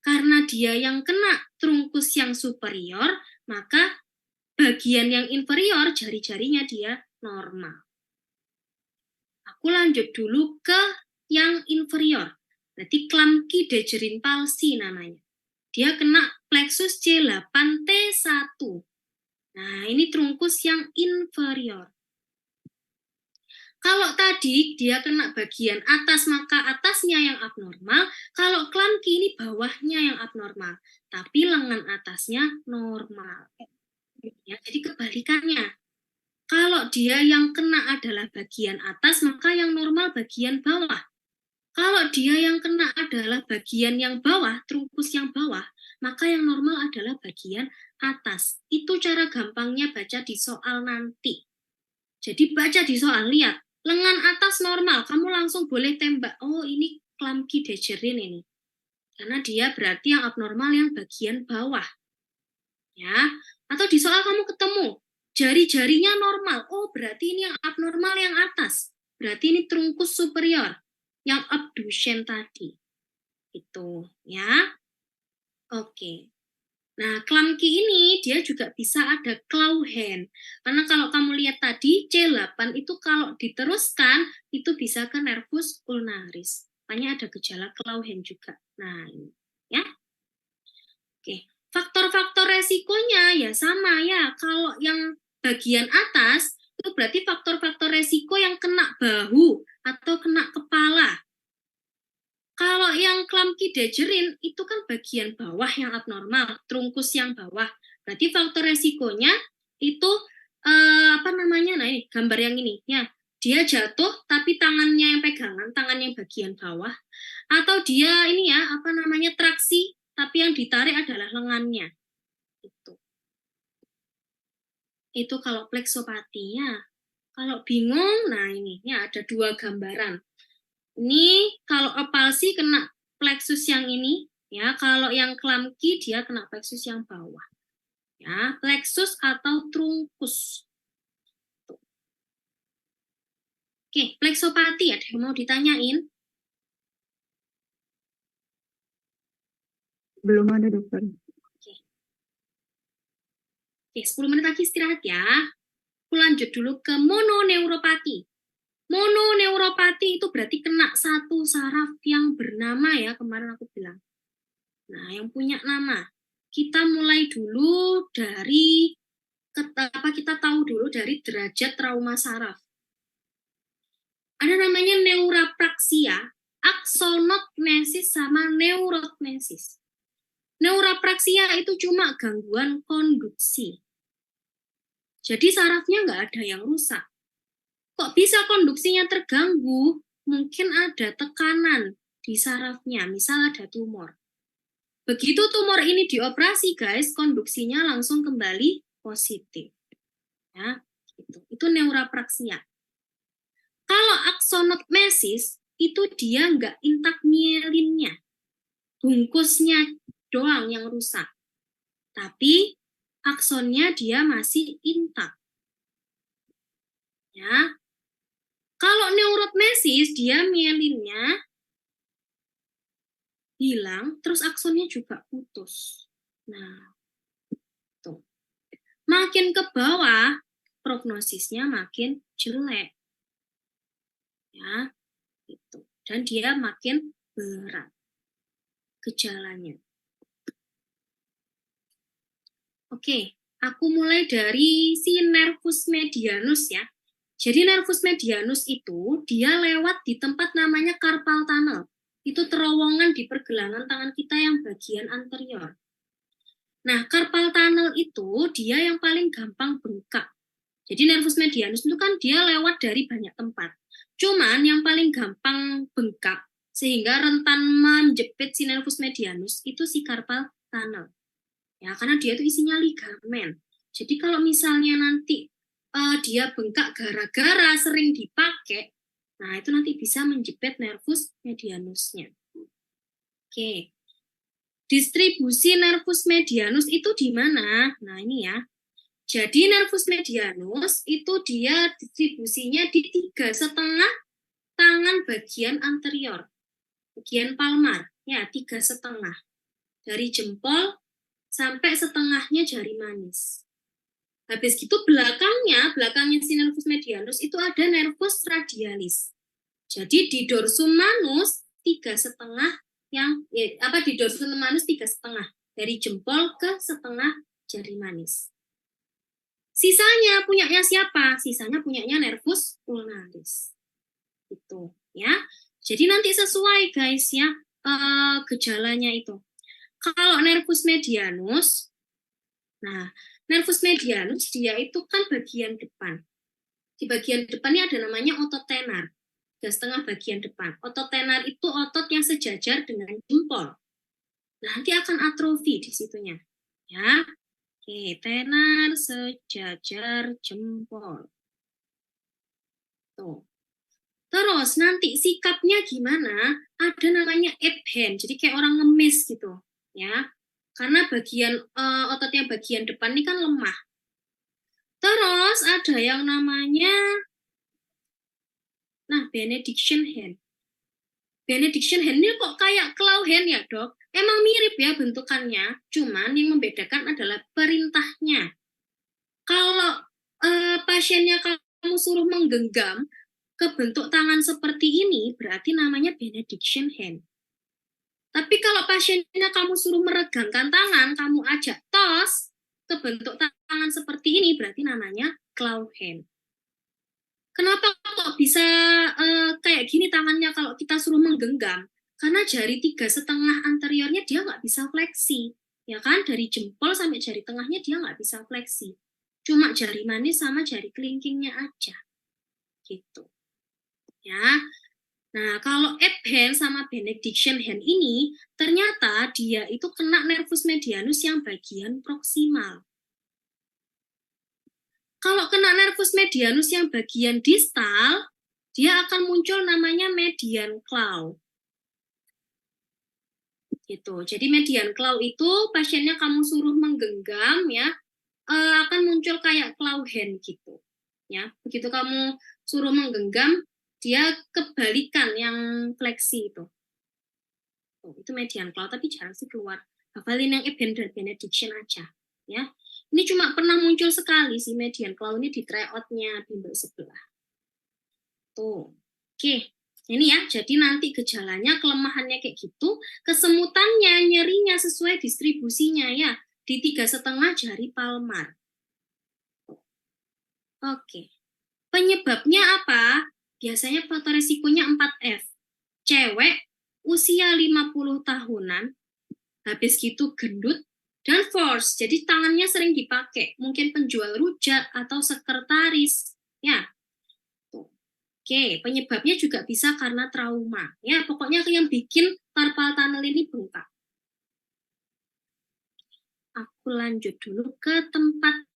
Karena dia yang kena trunkus yang superior, maka bagian yang inferior, jari-jarinya dia normal. Aku lanjut dulu ke yang inferior. Berarti Klumpke-Dejerin palsi namanya. Dia kena plexus C8T1. Nah, ini trunkus yang inferior. Kalau tadi dia kena bagian atas, maka atasnya yang abnormal. Kalau Klumpke ini bawahnya yang abnormal. Tapi lengan atasnya normal. Ya, jadi kebalikannya. Kalau dia yang kena adalah bagian atas, maka yang normal bagian bawah. Kalau dia yang kena adalah bagian yang bawah, trunkus yang bawah, maka yang normal adalah bagian atas. Itu cara gampangnya baca di soal nanti. Jadi baca di soal, lihat, lengan atas normal, kamu langsung boleh tembak, oh ini Klumpke-Dejerin ini. Karena dia berarti yang abnormal yang bagian bawah. Ya, atau di soal kamu ketemu, jari-jarinya normal, oh berarti ini yang abnormal yang atas. Berarti ini trunkus superior. Yang abduction tadi. Itu, ya. Oke. Nah, Klumpke ini dia juga bisa ada claw hand. Karena kalau kamu lihat tadi C8 itu kalau diteruskan itu bisa ke nervus ulnaris. Makanya ada gejala claw hand juga. Nah, ini, ya. Oke. Faktor-faktor resikonya ya sama ya. Kalau yang bagian atas itu berarti faktor-faktor resiko yang kena bahu atau kena kepala. Kalau yang Klumpke-Dejerin itu kan bagian bawah yang abnormal, trunkus yang bawah. Berarti faktor resikonya itu Nah ini gambar yang ini ya. Dia jatuh tapi tangannya yang pegangan, tangan yang bagian bawah. Atau dia ini ya, traksi tapi yang ditarik adalah lengannya. Itu kalau plexopati ya. Kalau bingung, nah ini ada dua gambaran. Ini kalau palsi kena plexus yang ini, ya. Kalau yang Klumpke dia kena plexus yang bawah. Ya, plexus atau trunkus. Oke, plexopati ada yang mau ditanyain? Belum ada, dokter. Oke, 10 menit lagi istirahat ya. Aku lanjut dulu ke mononeuropati. Mononeuropati itu berarti kena satu saraf yang bernama ya, kemarin aku bilang. Nah, yang punya nama. Kita mulai dulu dari kita tahu dulu dari derajat trauma saraf. Ada namanya neurapraksia, aksonognesis sama neurotnesis. Neurapraksia itu cuma gangguan konduksi. Jadi sarafnya nggak ada yang rusak. Kok bisa konduksinya terganggu? Mungkin ada tekanan di sarafnya, misal ada tumor. Begitu tumor ini dioperasi, guys, konduksinya langsung kembali positif. Ya, itu neurapraksia. Kalau aksonognesis, itu dia nggak intak mielinnya. Bungkusnya doang yang rusak. Tapi aksonnya dia masih intak. Ya. Kalau neurotnesis, dia mielinnya hilang, terus aksonnya juga putus. Nah, tuh. Makin ke bawah, prognosisnya makin jelek. Ya, gitu. Dan dia makin berat gejalanya. Oke, aku mulai dari si nervus medianus ya. Jadi nervus medianus itu dia lewat di tempat namanya carpal tunnel. itu terowongan di pergelangan tangan kita yang bagian anterior. Nah, carpal tunnel itu dia yang paling gampang bengkak. Jadi nervus medianus itu kan dia lewat dari banyak tempat. Cuman yang paling gampang bengkak sehingga rentan menjepit si nervus medianus itu si carpal tunnel. Ya, karena dia itu isinya ligamen. Jadi kalau misalnya nanti dia bengkak gara-gara sering dipakai, nah itu nanti bisa menjepit nervus medianusnya. Oke. Distribusi nervus medianus itu di mana? Nah, ini ya. Jadi nervus medianus itu dia distribusinya di 3,5 tangan bagian anterior, bagian palmar, ya 3,5 dari jempol sampai setengahnya jari manis. Habis gitu belakangnya si nervus medianus itu ada nervus radialis. Jadi di dorsum manus 3,5 di dorsum manus 3,5 dari jempol ke setengah jari manis. Sisanya punyanya siapa? Sisanya punyanya nervus ulnaris. Itu ya. Jadi nanti sesuai guys ya gejalanya itu. Kalau nervus medianus, nah nervus medianus dia itu kan bagian depan. Di bagian depan ini ada namanya otot tenar. 3,5 bagian depan. Otot tenar itu otot yang sejajar dengan jempol. Nanti akan atrofi di situnya. Ya. Oke, tenar sejajar jempol. Tuh. Terus nanti sikapnya gimana? Ada namanya ape hand. Jadi kayak orang ngemis gitu, ya. Karena bagian otot yang bagian depan ini kan lemah. Terus ada yang namanya benediction hand. Benediction hand ini kok kayak claw hand ya, Dok? Emang mirip ya bentukannya, cuman yang membedakan adalah perintahnya. Kalau pasiennya kamu suruh menggenggam ke bentuk tangan seperti ini, berarti namanya benediction hand. Tapi kalau pasiennya kamu suruh meregangkan tangan, kamu ajak tos ke bentuk tangan seperti ini, berarti namanya claw hand. Kenapa kok bisa kayak gini tangannya kalau kita suruh menggenggam? Karena jari 3,5 anteriornya dia nggak bisa fleksi, ya kan? Dari jempol sampai jari tengahnya dia nggak bisa fleksi. Cuma jari manis sama jari kelingkingnya aja, gitu. Ya. Nah, kalau ape hand sama benediction hand ini, ternyata dia itu kena nervus medianus yang bagian proksimal. Kalau kena nervus medianus yang bagian distal, dia akan muncul namanya median claw. Gitu. Jadi median claw itu pasiennya kamu suruh menggenggam ya, akan muncul kayak claw hand gitu. Ya, begitu kamu suruh menggenggam, dia kebalikan yang fleksi itu. Itu median claw, tapi jarang sih keluar. Hafalin yang ape hand dan benediction aja. Ya, ini cuma pernah muncul sekali sih median claw ini di tryout-nya bimbel sebelah. Tuh, oke. Ini ya, jadi nanti gejalanya kelemahannya kayak gitu, kesemutannya, nyerinya sesuai distribusinya ya, di 3,5 jari palmar. Oke. Penyebabnya apa? Biasanya faktor resikonya 4F. Cewek, usia 50 tahunan, habis gitu gendut, dan force. Jadi tangannya sering dipakai, mungkin penjual rujak atau sekretaris. Ya. Oke, penyebabnya juga bisa karena trauma. Ya, pokoknya yang bikin carpal tunnel ini bengkak. Aku lanjut dulu ke tempat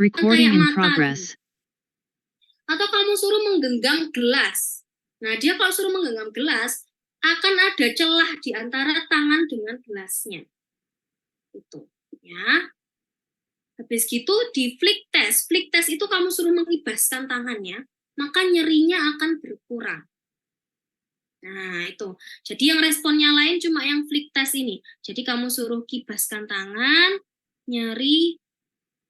Recording kayak in mata progress. atau kamu suruh menggenggam gelas. Nah, dia kalau suruh menggenggam gelas, akan ada celah di antara tangan dengan gelasnya. Itu, ya. Habis gitu di flick test. Flick test itu kamu suruh mengibaskan tangannya, maka nyerinya akan berkurang. Nah, itu. Jadi yang responnya lain cuma yang flick test ini. Jadi kamu suruh kibaskan tangan, nyeri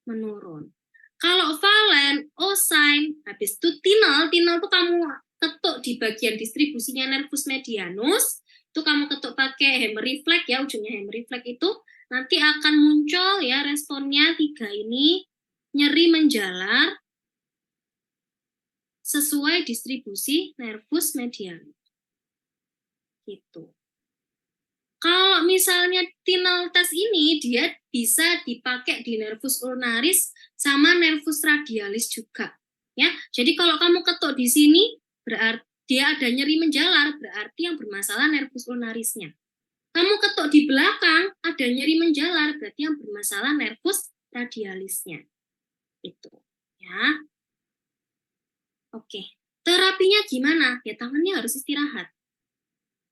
menurun. Kalau Valen, Osign, habis itu Tinel tuh kamu ketuk di bagian distribusinya nervus medianus, itu kamu ketuk pakai hammer reflex ya, ujungnya hammer reflex itu, nanti akan muncul ya responnya 3 ini, nyeri menjalar, sesuai distribusi nervus medianus. Gitu. Kalau misalnya Tinel test ini dia bisa dipakai di nervus ulnaris sama nervus radialis juga. Ya, jadi kalau kamu ketuk di sini berarti dia ada nyeri menjalar, berarti yang bermasalah nervus ulnarisnya. Kamu ketuk di belakang ada nyeri menjalar, berarti yang bermasalah nervus radialisnya. Itu, ya. Oke. Terapinya gimana? Ya tangannya harus istirahat.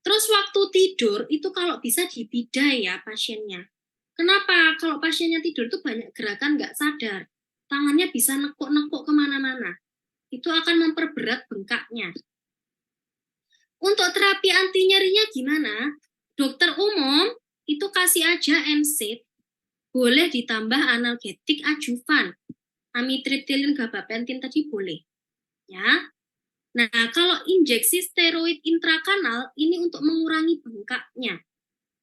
Terus waktu tidur itu kalau bisa dibidai ya pasiennya. Kenapa? Kalau pasiennya tidur itu banyak gerakan nggak sadar. Tangannya bisa nekuk-nekuk kemana-mana. Itu akan memperberat bengkaknya. Untuk terapi anti nyerinya gimana? Dokter umum itu kasih aja NSAID, boleh ditambah analgetik adjuvan. Amitriptylin gabapentin tadi boleh. Ya. Nah, kalau injeksi steroid intrakanal ini untuk mengurangi bengkaknya.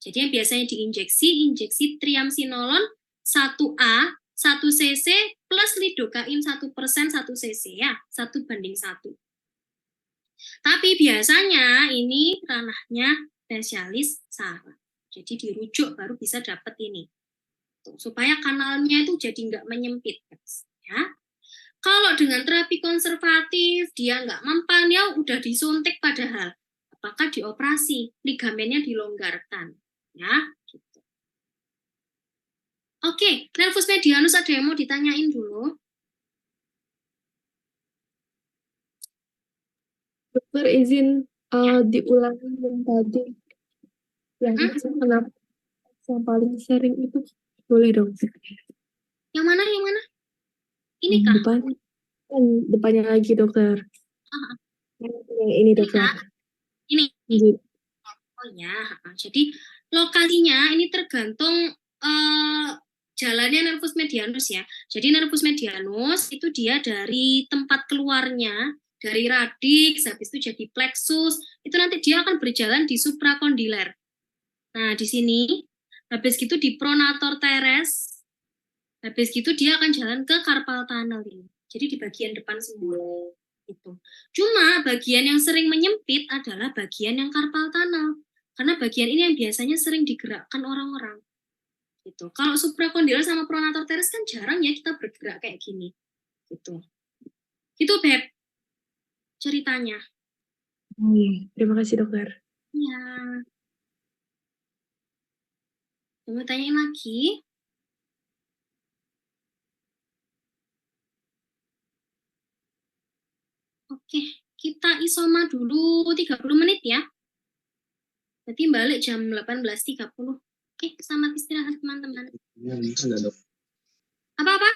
Jadi yang biasanya injeksi triamcinolon 1A 1 cc plus lidocain 1% 1 cc ya, 1:1. Tapi biasanya ini ranahnya spesialis saraf. Jadi dirujuk baru bisa dapat ini. Supaya kanalnya itu jadi nggak menyempit. Ya. Kalau dengan terapi konservatif, dia nggak mempan, ya udah disuntik padahal. Apakah dioperasi, ligamennya dilonggarkan. Ya, gitu. Oke, nervus medianus ada yang mau ditanyain dulu? Dokter izin diulangi yang tadi. Yang kenapa yang paling sering itu boleh dong? Yang mana? Ini kah? Depannya lagi dokter. Yang ini dokter. Ini. Oh ya, jadi lokasinya ini tergantung jalannya nervus medianus ya. Jadi nervus medianus itu dia dari tempat keluarnya, dari radix, habis itu jadi plexus, itu nanti dia akan berjalan di suprakondiler. Nah, di sini, habis gitu di pronator teres, habis gitu dia akan jalan ke carpal tunnel ini. Jadi di bagian depan semua. Itu. Cuma bagian yang sering menyempit adalah bagian yang carpal tunnel. Karena bagian ini yang biasanya sering digerakkan orang-orang. Gitu. Kalau suprakondiler sama pronator teres kan jarang ya kita bergerak kayak gini. Gitu. Gitu, Beb. Ceritanya. Terima kasih dokter. Iya. Mau tanyain lagi? Oke, kita isoma dulu 30 menit ya. Berarti balik jam 18.30. Oke, selamat istirahat teman-teman. Ya, enggak dok. Apa-apa?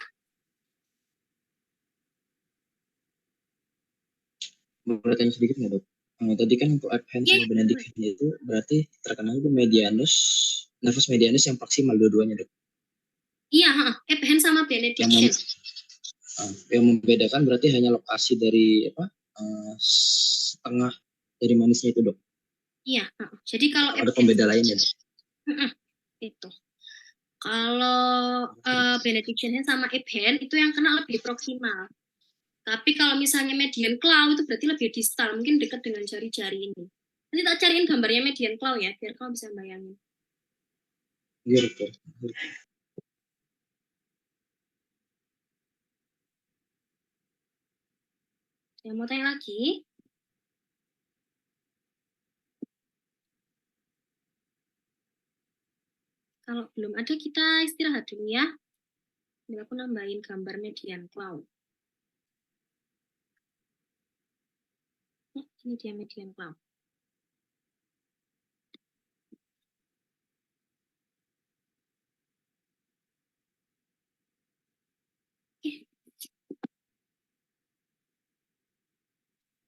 Boleh tanya sedikit nggak dok? Tadi kan untuk Abhan sama benediction itu berarti terkenal itu medianus, nervus medianus yang maksimal dua-duanya dok. Iya, Abhan sama benediction. Yang membedakan berarti hanya lokasi dari setengah dari manisnya itu dok. Iya, jadi kalau ada pembeda lainnya dok. Itu. Kalau benedictionnya sama Abhan itu yang kena lebih proksimal. Tapi kalau misalnya median claw itu berarti lebih distal, mungkin dekat dengan jari-jari ini. Nanti tak cariin gambarnya median claw ya, biar kamu bisa bayangin. Iya dokter. Yang mau tanya lagi? Kalau belum ada kita istirahat dulu ya. Ini aku nambahin gambar median claw. Ini dia median claw.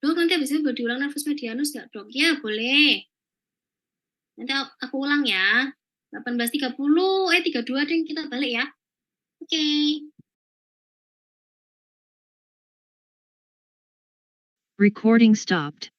Dok, nanti habis itu boleh diulang nervus medianus nggak, Dok? Ya, boleh. Nanti aku ulang ya. 18.30, 32 deh kita balik ya. Oke. Recording stopped.